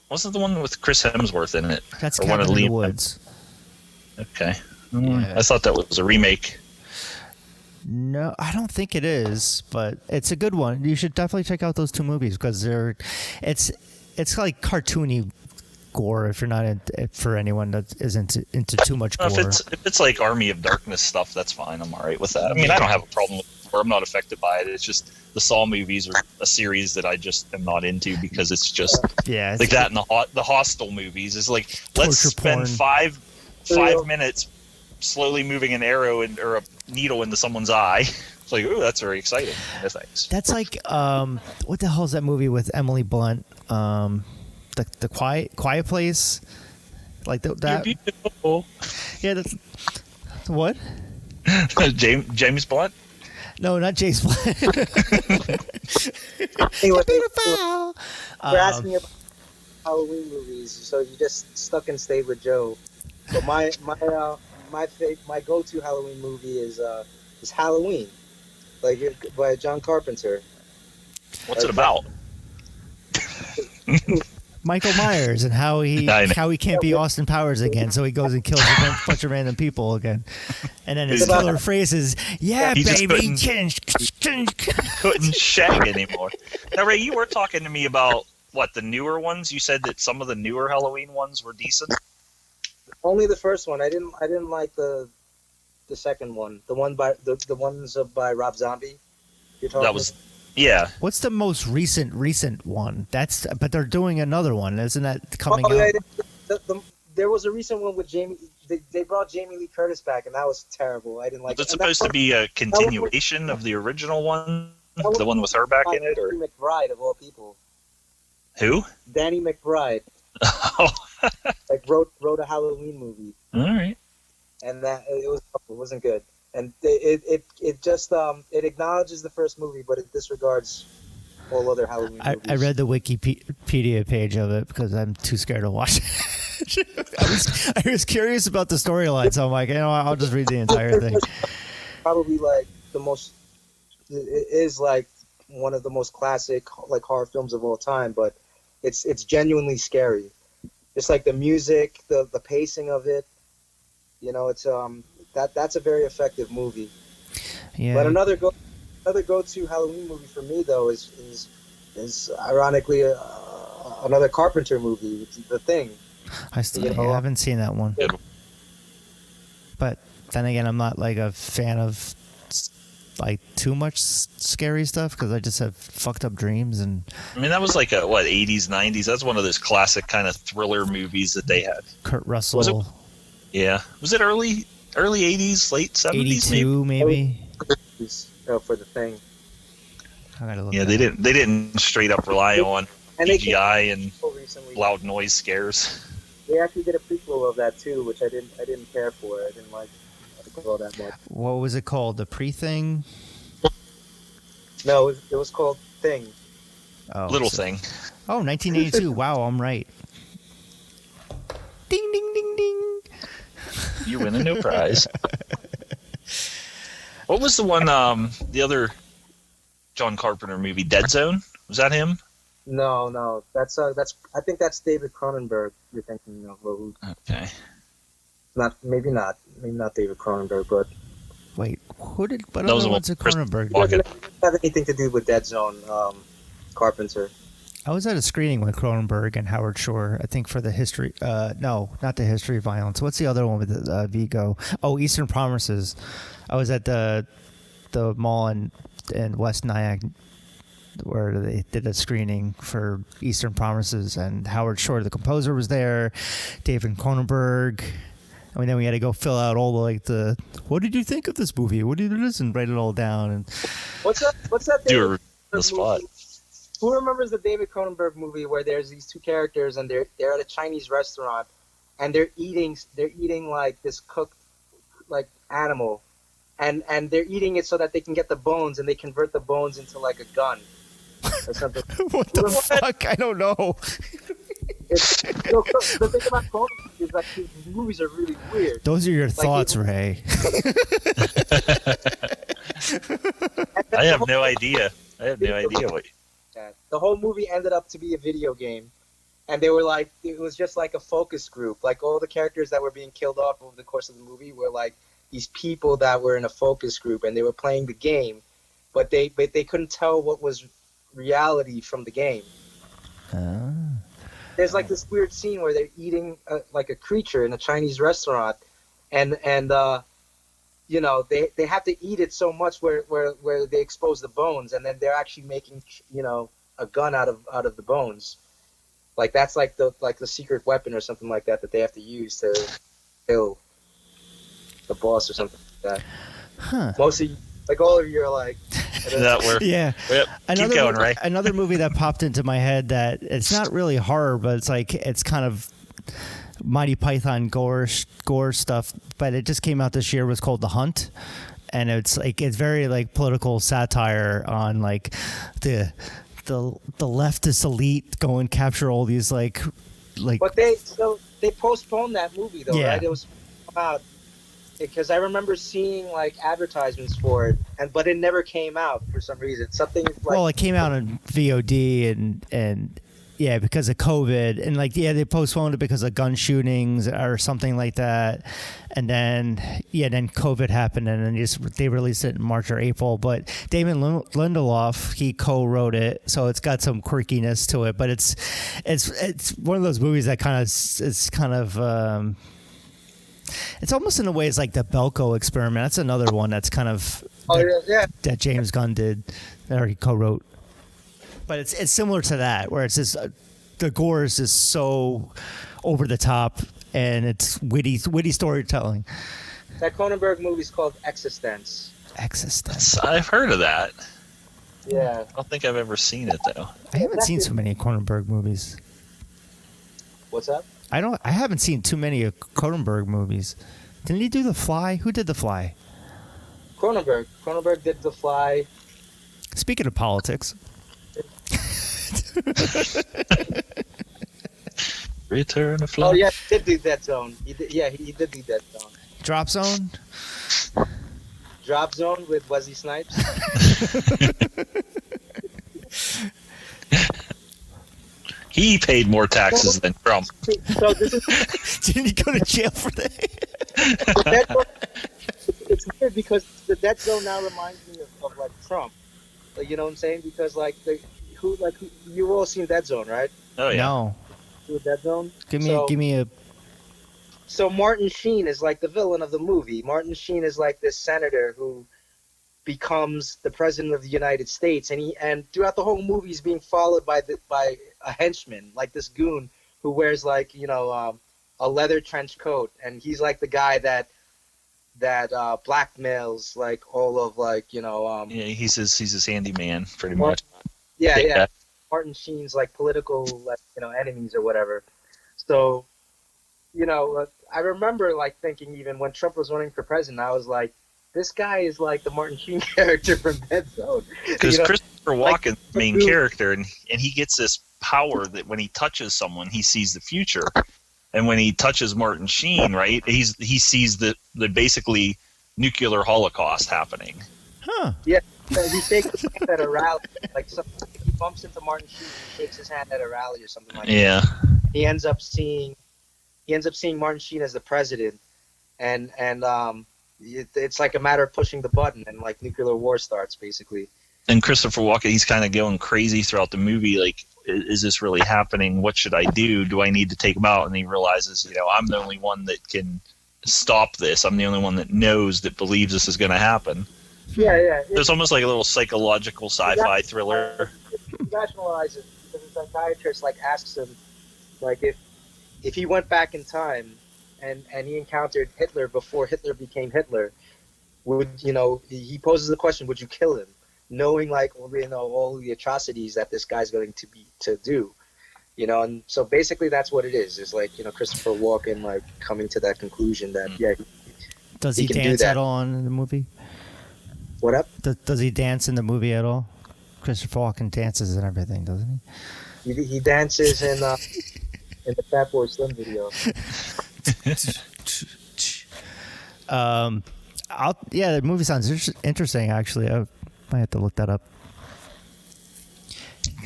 Wasn't the one with Chris Hemsworth in it? That's Cabin in the Woods. Okay. Yeah. I thought that was a remake. No, I don't think it is, but it's a good one. You should definitely check out those 2 movies because it's like cartoony gore if you're not for anyone that isn't into too much gore. If it's like Army of Darkness stuff, that's fine. I'm all right with that. I mean, I don't have a problem with it. I'm not affected by it. It's just the Saw movies are a series that I just am not into because it's just like that. And the Hostel movies is like, let's spend porn. 5 minutes slowly moving an arrow or a needle into someone's eye. It's like, ooh, that's very exciting. No thanks. That's like what the hell is that movie with Emily Blunt? The Quiet Place, like that. You're beautiful. Yeah, that's what. James Blunt. No, not James Blunt. Anyway, you're asking about Halloween movies, so you just stuck and stayed with Joe. But my go-to Halloween movie is Halloween, like by John Carpenter. What's it about? Michael Myers and how he can't be Austin Powers again, so he goes and kills a bunch of random people again. And then his killer phrase is, "Yeah, he baby." Couldn't shag anymore. Now, Ray, you were talking to me about the newer ones. You said that some of the newer Halloween ones were decent. Only the first one. I didn't like the second one. The one by the ones by Rob Zombie. You're talking that was. Yeah. What's the most recent one? But they're doing another one, isn't that coming out? Yeah, there was a recent one with Jamie. They brought Jamie Lee Curtis back, and that was terrible. I didn't like. Was it supposed to be a continuation of the original one? The one with her back in it, or Danny McBride of all people? Who? Danny McBride. Oh. Like wrote a Halloween movie. All right. And that it wasn't good. And it just acknowledges the first movie, but it disregards all other Halloween movies. I read the Wikipedia page of it because I'm too scared to watch it. I was curious about the storyline, so I'm like, I'll just read the entire thing. Probably like it is like one of the most classic like horror films of all time, but it's genuinely scary. Just like the music, the pacing of it, it's that's a very effective movie. Yeah. But another go-to Halloween movie for me though is ironically another Carpenter movie, The Thing. I haven't seen that one. But then again, I'm not like a fan of like too much scary stuff because I just have fucked up dreams. And I mean, that was like a 80s, 90s. That's one of those classic kind of thriller movies that they had. Kurt Russell. Was it? Yeah. Was it early 80s, late 70s? 82 maybe. For the thing. I gotta look Yeah, they didn't straight up rely on CGI and loud noise scares. They actually did a prequel of that too, which I didn't care for. I didn't like it all that much. What was it called? The Pre-Thing? No, it was called Thing. Oh, Little Thing. Oh, 1982. Wow, I'm right. Ding, ding, ding, ding. You win a no prize. What was the one? The other John Carpenter movie, Dead Zone. Was that him? No, that's I think that's David Cronenberg you're thinking of. Okay. Maybe not David Cronenberg, but Wait, who did? What That was other the one ones did Chris Cronenberg? Walken. it doesn't have anything to do with Dead Zone. Carpenter. I was at a screening with Cronenberg and Howard Shore. I think for the history. No, not the History of Violence. What's the other one with Vigo? Oh, Eastern Promises. I was at the mall in West Nyack where they did a screening for Eastern Promises, and Howard Shore, the composer, was there. David Cronenberg. I mean, then we had to go fill out all the what did you think of this movie? What did you listen? Write it all down. And What's that? Do it on David the spot. movie? Who remembers the David Cronenberg movie where there's these two characters and they're at a Chinese restaurant and they're eating like this cooked like animal, and they're eating it so that they can get the bones, and they convert the bones into like a gun or something. what the fuck? I don't know. The thing about Cronenberg is like his movies are really weird. Those are your thoughts, Ray. I have no idea. What. The whole movie ended up to be a video game, and they were like, it was just like a focus group. Like all the characters that were being killed off over the course of the movie were like these people that were in a focus group, and they were playing the game, but they couldn't tell what was reality from the game. There's like this weird scene where they're eating like a creature in a Chinese restaurant, and you know, they have to eat it so much where they expose the bones, and then they're actually making, you know, a gun out of the bones. Like that's like the secret weapon or something like that they have to use to kill the boss or something like that. Huh. Most of you, like all of you are like, That were. Yeah. Yep. Keep going, Ray. Another movie that popped into my head that it's not really horror, but it's kind of Monty Python gore stuff, but it just came out this year, was called The Hunt, and it's very like political satire on like the leftist elite go and capture all these like But they postponed that movie though, Yeah. right? It was out because I remember seeing like advertisements for it, but it never came out for some reason. Something like, well, it came out on VOD and yeah, because of COVID, and they postponed it because of gun shootings or something like that, and then COVID happened, and then they released it in March or April. But Damon Lindelof, he co-wrote it, so it's got some quirkiness to it. But it's one of those movies that it's almost in a way it's like the Belko Experiment. That's another one that's kind of that James Gunn did, or he co-wrote. But it's similar to that, where it's just the gore is just so over the top, and it's witty storytelling. that Cronenberg movie is called Existence. Existence. I've heard of that. Yeah. I don't think I've ever seen it though. I haven't seen so many Cronenberg movies. What's up? I haven't seen too many of Cronenberg movies. Didn't he do The Fly? Who did The Fly? Cronenberg. Cronenberg did The Fly. Speaking of politics. Return of Fly. Oh yeah, he did do Dead Zone. He did do Dead Zone. Drop Zone? Drop Zone with Wesley Snipes. He paid more taxes than Trump. So this is Didn't he go to jail for that? the Dead Zone. It's weird because the Dead Zone now reminds me of like Trump. Like, you know what I'm saying? Because you've all seen Dead Zone, right? Oh yeah. No. Dead Zone. Give me a. So Martin Sheen is like the villain of the movie. Martin Sheen is like this senator who becomes the president of the United States, and throughout the whole movie he's being followed by a henchman, like this goon who wears like a leather trench coat, and he's like the guy that blackmails like all of yeah, he's his handyman pretty much. Yeah. Martin Sheen's like political enemies or whatever. So I remember like thinking, even when Trump was running for president, I was like, this guy is like the Martin Sheen character from Dead Zone. Because Christopher Walken's the main character, and he gets this power that when he touches someone, he sees the future. And when he touches Martin Sheen, right, he sees the basically nuclear holocaust happening. Huh. Yeah. So he shakes his hand at a rally, like he bumps into Martin Sheen, he shakes his hand at a rally or something like that. Yeah. He ends up seeing Martin Sheen as the president, and it's like a matter of pushing the button, and like nuclear war starts basically. And Christopher Walken, he's kind of going crazy throughout the movie. Like, is this really happening? What should I do? Do I need to take him out? And he realizes, I'm the only one that can stop this. I'm the only one that knows, that believes this is going to happen. Yeah. It's almost like a little psychological sci-fi thriller. He rationalizes because the psychiatrist like asks him, like if he went back in time and he encountered Hitler before Hitler became Hitler, would he poses the question, would you kill him, knowing like all the atrocities that this guy's going to do, and so basically that's what it is. It's like Christopher Walken like coming to that conclusion that Does he dance at all in the movie? What up? Does he dance in the movie at all? Christopher Walken dances and everything, doesn't he? He dances in the Fat Boy Slim video. The movie sounds interesting. Actually, I might have to look that up.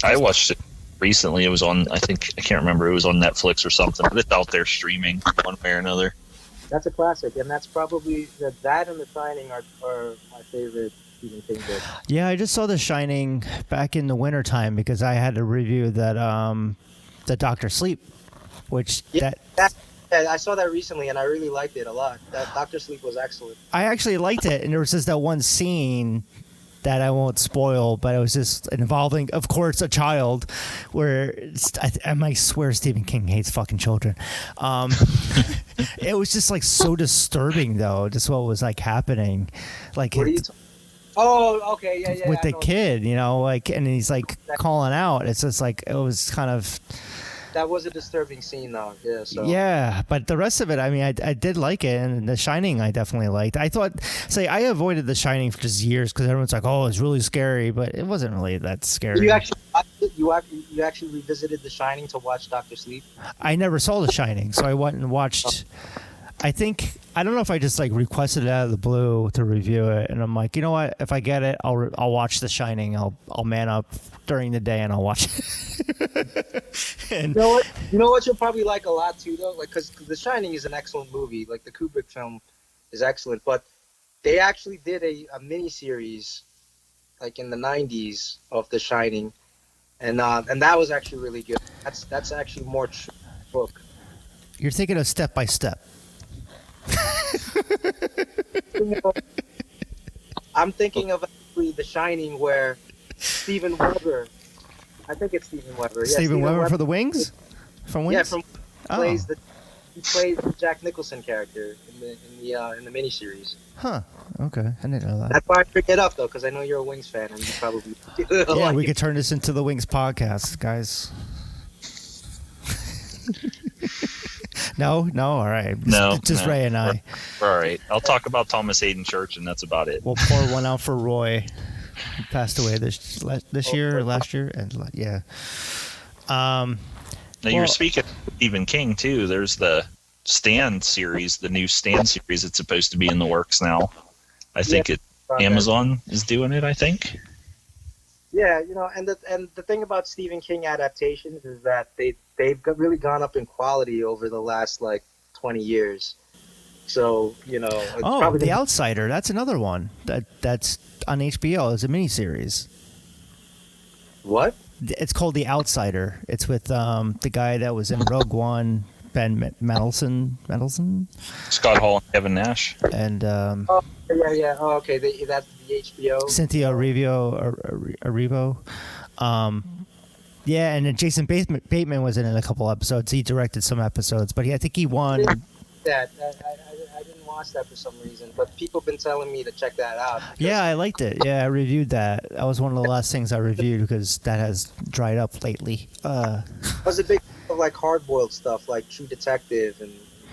I watched it recently. It was on, I can't remember. It was on Netflix or something. But it's out there streaming one way or another. That's a classic, and that's probably that and The Shining are my favorite Stephen King books. Yeah, I just saw The Shining back in the wintertime because I had to review the Dr. Sleep, which I saw that recently, and I really liked it a lot. That Dr. Sleep was excellent. I actually liked it, and there was just that one scene that I won't spoil, but it was just involving, of course, a child, where I might swear Stephen King hates fucking children. It was just like so disturbing, though, just what was like happening. Like, what are you oh, okay, yeah. With the kid, and he's like calling out. It's just like, it was kind of... That was a disturbing scene, though. Yeah. So. Yeah, but the rest of it, I mean, I did like it, and The Shining, I definitely liked. I avoided The Shining for just years because everyone's like, "Oh, it's really scary," but it wasn't really that scary. You actually revisited The Shining to watch Dr. Sleep? I never saw The Shining, so I went and watched. I don't know if I just like requested it out of the blue to review it, and I'm like, you know what? If I get it, I'll watch The Shining. I'll man up during the day and I'll watch it. And you know what you'll probably like a lot too, though, like because The Shining is an excellent movie. Like the Kubrick film is excellent, but they actually did a miniseries like in the '90s of The Shining, and that was actually really good. That's actually more true book. You're thinking of Step by Step. I'm thinking of actually The Shining, where Steven Weber, I think it's Steven Weber. Yeah, Steven Weber for the Wings? From Wings? Yeah, he plays the Jack Nicholson character in the miniseries. Huh. Okay, I didn't know that. That's why I bring it up, though, because I know you're a Wings fan, and you probably yeah, we could turn this into the Wings podcast, guys. No, all right. Just Ray and I. We're all right. I'll talk about Thomas Hayden Church, and that's about it. We'll pour one out for Roy. He passed away this year or last year, and yeah. Now you're speaking of Stephen King too. There's the Stand series, the new Stand series. It's supposed to be in the works now. I think Amazon is doing it. I think. Yeah, and the thing about Stephen King adaptations is that they've really gone up in quality over the last 20 years. So it's probably The Outsider. That's another one that's on HBO. It's a miniseries. What? It's called The Outsider. It's with the guy that was in Rogue One, Ben Mendelsohn, Scott Hall and Kevin Nash. And yeah. Oh, okay. That's HBO. Cynthia Erivo. Yeah, and then Jason Bateman was in it a couple episodes. He directed some episodes, but I think he won. That I didn't watch that for some reason, but people have been telling me to check that out. Yeah, I liked it. Yeah, I reviewed that. That was one of the last things I reviewed because that has dried up lately. I was a big fan of like hard-boiled stuff, like True Detective and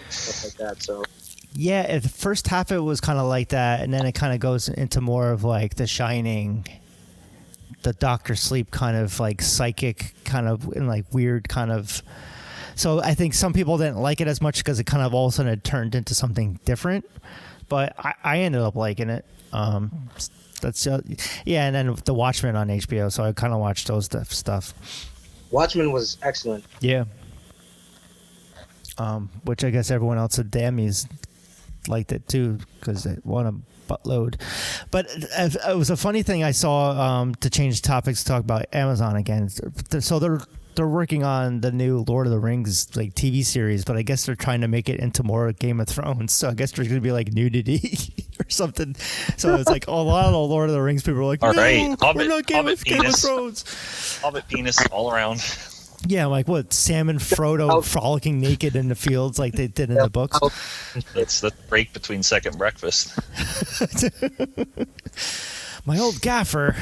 stuff like that. So yeah, the first half of it was kind of like that, and then it kind of goes into more of like The Shining, the Doctor Sleep kind of like psychic kind of and like weird kind of. So I think some people didn't like it as much because it kind of all of a sudden it turned into something different. But I ended up liking it. That's yeah, and then The Watchmen on HBO. So I kind of watched those stuff. Watchmen was excellent. Yeah. Which I guess everyone else at Dammy's liked it too because it won a buttload. But it was a funny thing I saw to change topics to talk about Amazon again. So they're working on the new Lord of the Rings like TV series, but I guess they're trying to make it into more Game of Thrones. So I guess there's going to be like nudity or something. So it's like a lot of the Lord of the Rings people are like, all no, right, we're not Game of Thrones. Hobbit penis all around. Yeah, like what? Sam and Frodo frolicking naked in the fields like they did in the books. That's the break between second breakfast. My old gaffer.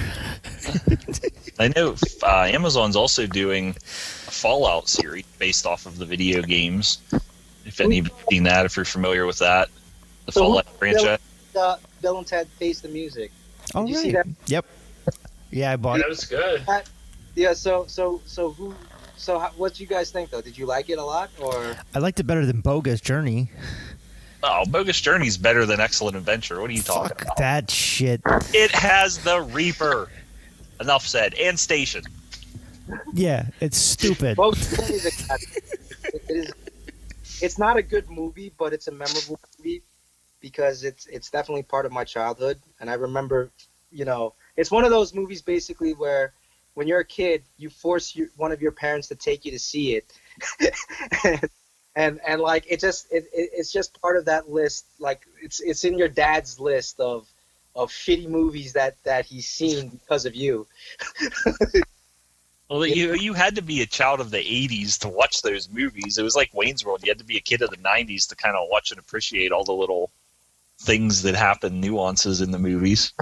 I know Amazon's also doing a Fallout series based off of the video games. If any of you've seen that, if you're familiar with that, the Fallout franchise. Bill and Ted Face the Music. Oh, Did you see that? Yep. Yeah, I bought That it. was good. Yeah. So what do you guys think though? Did you like it a lot or? I liked it better than Bogus Journey. Oh, Bogus Journey's better than Excellent Adventure. What are you talking about? That shit. It has the Reaper. Enough said. And Station. Yeah, it's stupid. It's not a good movie, but it's a memorable movie because it's definitely part of my childhood. And I remember, it's one of those movies basically where when you're a kid, you force one of your parents to take you to see it. and like it's just part of that list. Like it's in your dad's list of shitty movies that he's seen because of you. Well, you had to be a child of the 80s to watch those movies. It was like Wayne's World. You had to be a kid of the 90s to kind of watch and appreciate all the little things that happen, nuances in the movies.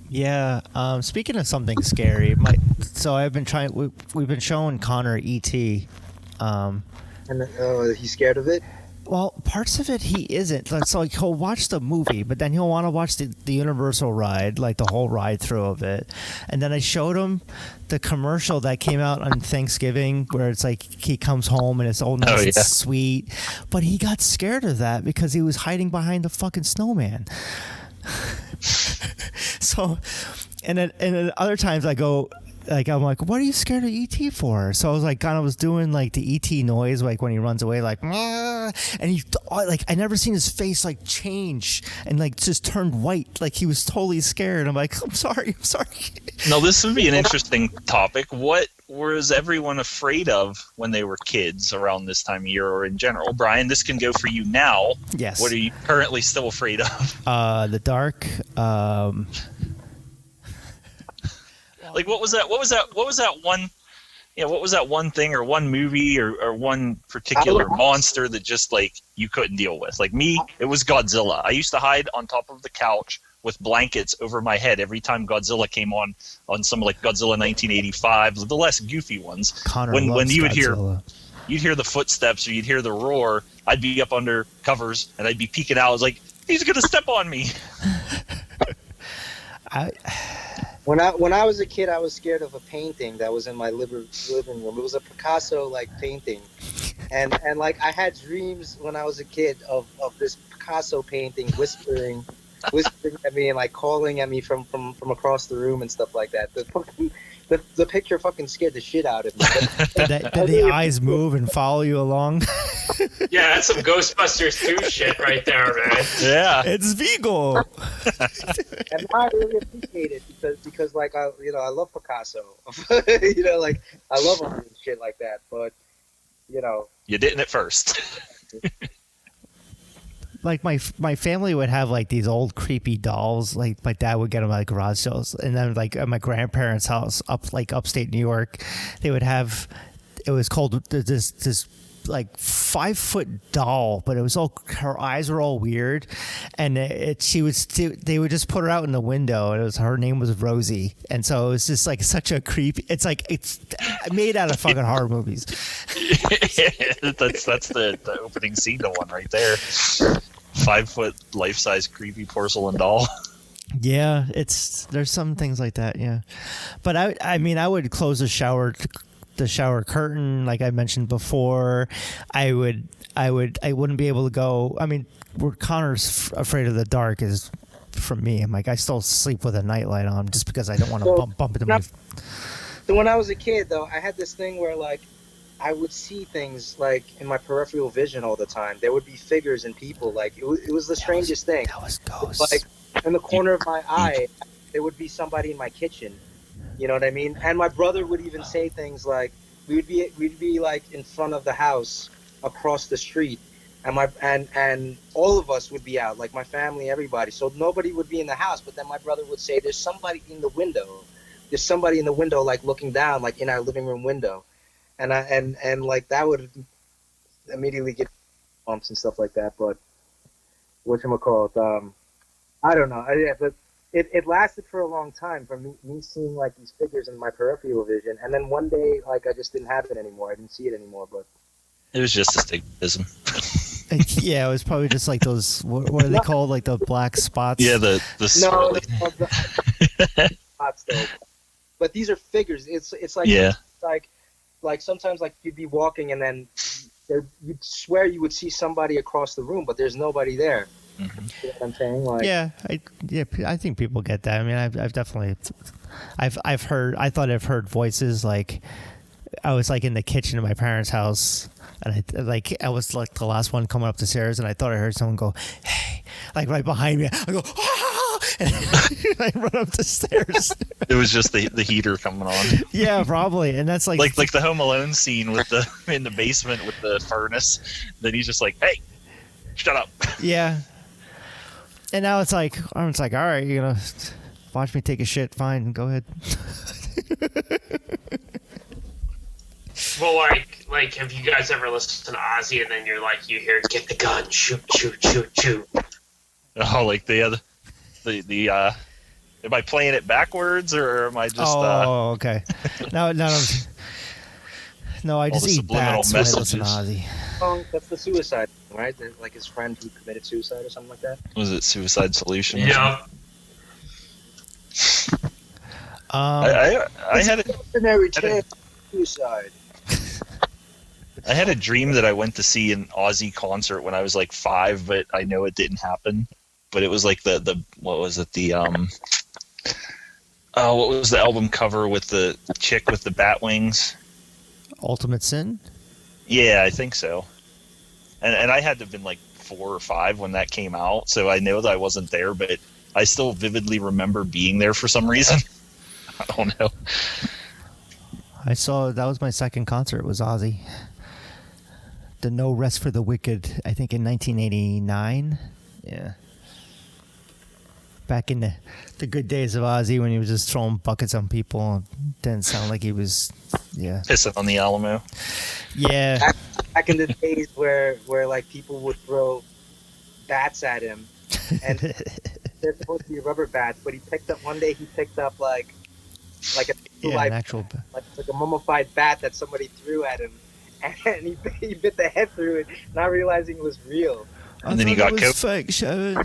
Yeah. Speaking of something scary, so I've been trying. We've been showing Connor E.T. And he's scared of it. Well, parts of it he isn't. So like he'll watch the movie, but then he'll want to watch the Universal ride, like the whole ride through of it. And then I showed him the commercial that came out on Thanksgiving where it's like he comes home and it's all nice and sweet. But he got scared of that because he was hiding behind the fucking snowman. So, and then other times I go, like I'm like, what are you scared of E.T. for? So I was like, kind of was doing like the E.T. noise, like when he runs away, like, and he like I never seen his face like change and like just turned white, like he was totally scared. I'm like, I'm sorry. No, this would be an interesting topic. What was everyone afraid of when they were kids around this time of year or in general? Brian, this can go for you now. Yes. What are you currently still afraid of? The dark. Like what was that one? Yeah, what was that one thing or one movie or one particular monster that just like you couldn't deal with? Like me, it was Godzilla. I used to hide on top of the couch with blankets over my head every time Godzilla came on some like Godzilla 1985, the less goofy ones. Connor when you would Godzilla. you'd hear the footsteps or you'd hear the roar, I'd be up under covers and I'd be peeking out. I was like, he's gonna step on me. When I was a kid, I was scared of a painting that was in my living room. It was a Picasso like painting, and like I had dreams when I was a kid of this Picasso painting whispering at me and like calling at me from across the room and stuff like that. The picture fucking scared the shit out of me. Did the eyes move and follow you along? Yeah, that's some Ghostbusters 2 shit right there, man. Yeah. It's Vigo. And I really appreciate it because like I love Picasso. Like I love him and shit like that. But you didn't at first. like my family would have like these old creepy dolls. Like my dad would get them at like garage sales, and then like at my grandparents' house upstate New York, they would have. It was called this like 5-foot doll, but it was all, her eyes were all weird, and they would just put her out in the window, and her name was Rosie, and so it was just like such a creepy. It's like it's made out of fucking horror movies. that's the opening scene to one right there. 5-foot life-size creepy porcelain doll. Yeah, there's some things like that. Yeah, but I mean I would close the shower curtain, like I mentioned before. I wouldn't be able to go. I mean, where Connor's afraid of the dark is from me. I'm like, I still sleep with a nightlight on just because I don't want to bump into my. So when I was a kid, though, I had this thing where like I would see things like in my peripheral vision all the time. There would be figures and people. Like it was the strangest thing. That was ghosts. Like in the corner of my eye, there would be somebody in my kitchen. You know what I mean? And my brother would even say things like, we'd be like in front of the house across the street, and all of us would be out, like my family, everybody. So nobody would be in the house, but then my brother would say, there's somebody in the window. There's somebody in the window, like looking down, like in our living room window. And like that would immediately get bumps and stuff like that. But whatchamacallit, I don't know. But it lasted for a long time from me seeing like these figures in my peripheral vision, and then one day like I just didn't have it anymore. I didn't see it anymore. But it was just astigmatism. Yeah, it was probably just like those. What are they called? Like the black spots. Yeah, the no, the spots though. But these are figures. It's like like sometimes like you'd be walking and then you'd swear you would see somebody across the room, but there's nobody there. Mm-hmm. You know what I'm saying? Like, I think people get that. I mean, I've definitely, I've heard voices. Like, I was like in the kitchen of my parents' house, and I was like the last one coming up the stairs, and I thought I heard someone go, "Hey," like right behind me. I go, "Ah!" and I run up the stairs. It was just the heater coming on. Yeah, probably, and that's like the Home Alone scene with in the basement with the furnace. Then he's just like, "Hey, shut up." Yeah. And now it's like, all right, you're going to watch me take a shit. Fine, go ahead. Well, like, have you guys ever listened to Ozzy and then you're like, you hear, get the gun, shoot, shoot, shoot, shoot. Oh, like the am I playing it backwards or am I just? Oh, okay. No, I just eat bats when I listen to Ozzy. That's the suicide, right? Like his friend who committed suicide or something like that. Was it Suicide Solution? Yeah. I had suicide. I had a dream that I went to see an Ozzy concert when I was like 5, but I know it didn't happen. But it was like the what was it, the what was the album cover with the chick with the bat wings? Ultimate Sin? Yeah, I think so. And I had to have been like 4 or 5 when that came out, so I know that I wasn't there, but I still vividly remember being there for some reason. I don't know. That was my second concert, was Ozzy. The No Rest for the Wicked, I think in 1989. Yeah. Back in the good days of Ozzy when he was just throwing buckets on people. Didn't sound like he was, yeah. Pissing on the Alamo. Yeah. Back in the days where like people would throw bats at him, and they're supposed to be rubber bats, but he picked up like an actual like a mummified bat that somebody threw at him, and he bit the head through it, not realizing it was real. And then he got COVID. Fake, Sharon.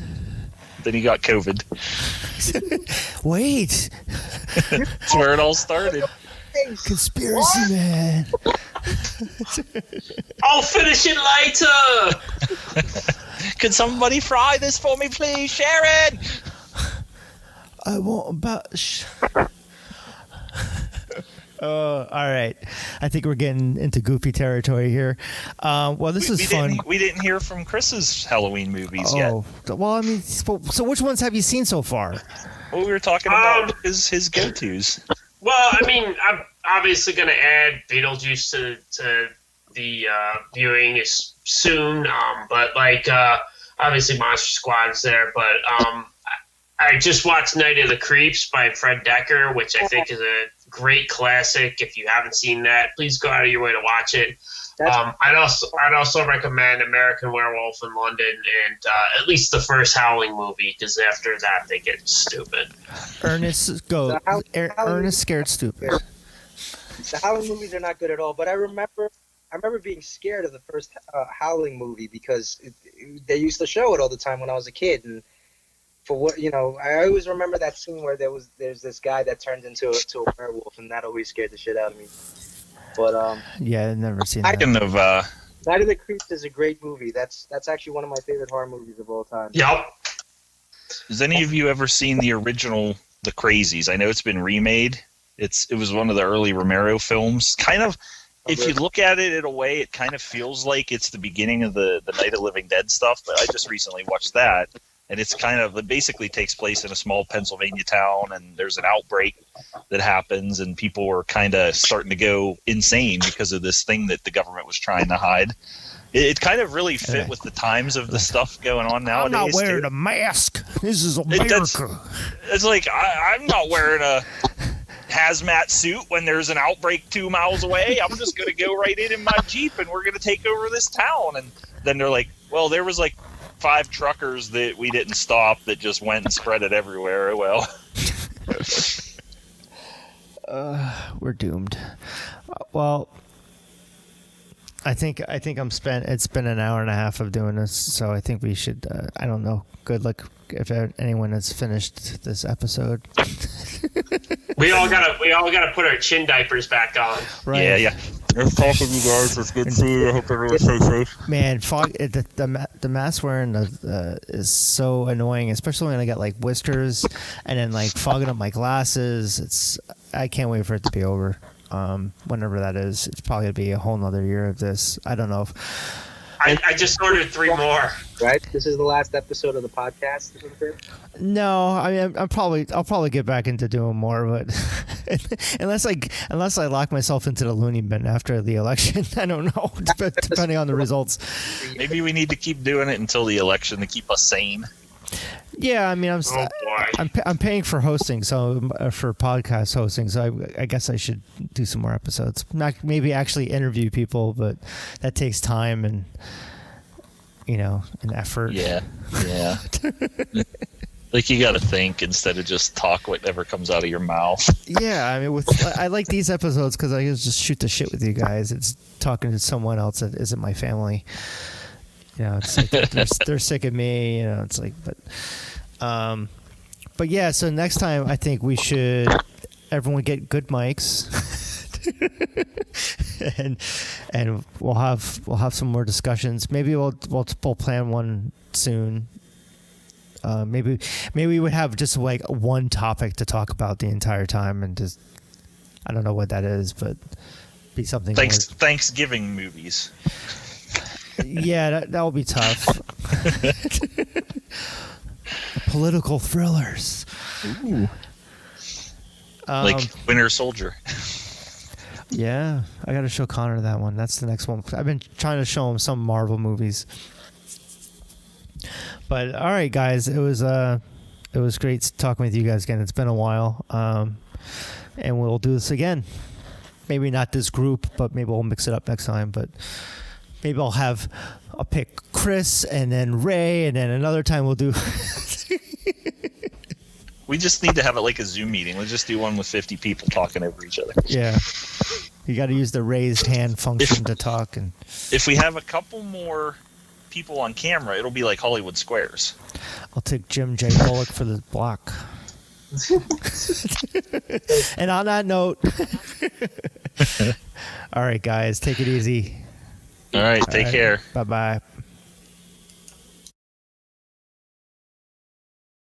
Then he got COVID. Wait. That's where it all started. Conspiracy man. I'll finish it later. Could somebody fry this for me, please, Sharon? I want about. All right. I think we're getting into goofy territory here. Well, this is fun. We didn't hear from Chris's Halloween movies yet. Well, I mean, so which ones have you seen so far? Well, we were talking about his go-tos. Well, I mean, I'm obviously going to add Beetlejuice to the viewing soon. But like, obviously Monster Squad's there, but I just watched Night of the Creeps by Fred Decker, which I think is a great classic. If you haven't seen that, please go out of your way to watch it. I'd also recommend American Werewolf in London and at least the first Howling movie, because after that they get stupid. Ernest scared stupid. The Howling movies are not good at all, but I remember being scared of the first Howling movie because they used to show it all the time when I was a kid, and for what I always remember that scene where there's this guy that turns into a werewolf, and that always scared the shit out of me. But yeah, I've never seen that. Night of the Creeps is a great movie. That's actually one of my favorite horror movies of all time. Yep. Has any of you ever seen the original The Crazies? I know it's been remade. It was one of the early Romero films. Kind of, if you look at it in a way, it kind of feels like it's the beginning of the Night of the Living Dead stuff. But I just recently watched that, and it basically takes place in a small Pennsylvania town, and there's an outbreak that happens, and people are kind of starting to go insane because of this thing that the government was trying to hide. It kind of really fit with the times of the stuff going on nowadays. I'm not wearing a mask. This is America. It's like I'm not wearing a hazmat suit when there's an outbreak 2 miles away. I'm just going to go right in my Jeep, and we're going to take over this town. And then they're like, well, there was like 5 truckers that we didn't stop that just went and spread it everywhere. Well, we're doomed. Well, I think it's been an hour and a half of doing this, so I think we should. I don't know. Good luck if anyone has finished this episode. We all gotta put our chin diapers back on. Right. Yeah. Nice talking to you guys. It's good to see you. I hope everyone's so safe. Man, the mask wearing is so annoying, especially when I got like whiskers and then like fogging up my glasses. I can't wait for it to be over. Whenever that is, it's probably gonna be a whole nother year of this. I don't know if I just ordered 3 more. Right? This is the last episode of the podcast. No, I mean I'll probably get back into doing more, but unless I lock myself into the loony bin after the election, I don't know. Depending on the results. Maybe we need to keep doing it until the election to keep us sane. Yeah, I mean I'm paying for hosting, so for podcast hosting, so I guess I should do some more episodes. Not maybe actually interview people, but that takes time and an effort. Yeah. Like you got to think instead of just talk whatever comes out of your mouth. Yeah, I mean, I like these episodes because I can just shoot the shit with you guys. It's talking to someone else that isn't my family. It's like they're sick of me. It's like, but yeah. So next time, I think we should everyone get good mics, and we'll have some more discussions. Maybe we'll plan one soon. Maybe we would have just like one topic to talk about the entire time, and just I don't know what that is, but be something. Thanksgiving movies. Yeah, that will be tough. Political thrillers. Ooh. Like Winter Soldier. Yeah, I got to show Connor that one. That's the next one. I've been trying to show him some Marvel movies. But all right, guys, it was great talking with you guys again. It's been a while, and we'll do this again. Maybe not this group, but maybe we'll mix it up next time. But maybe I'll pick Chris and then Ray, and then another time we'll do. We just need to have it like a Zoom meeting. Let's just do one with 50 people talking over each other. Yeah. You got to use the raised hand function to talk. And if we have a couple more people on camera, it'll be like Hollywood Squares. I'll take Jim J. Bullock for the block. And on that note, all right, guys, take it easy. All right, take care. Bye-bye.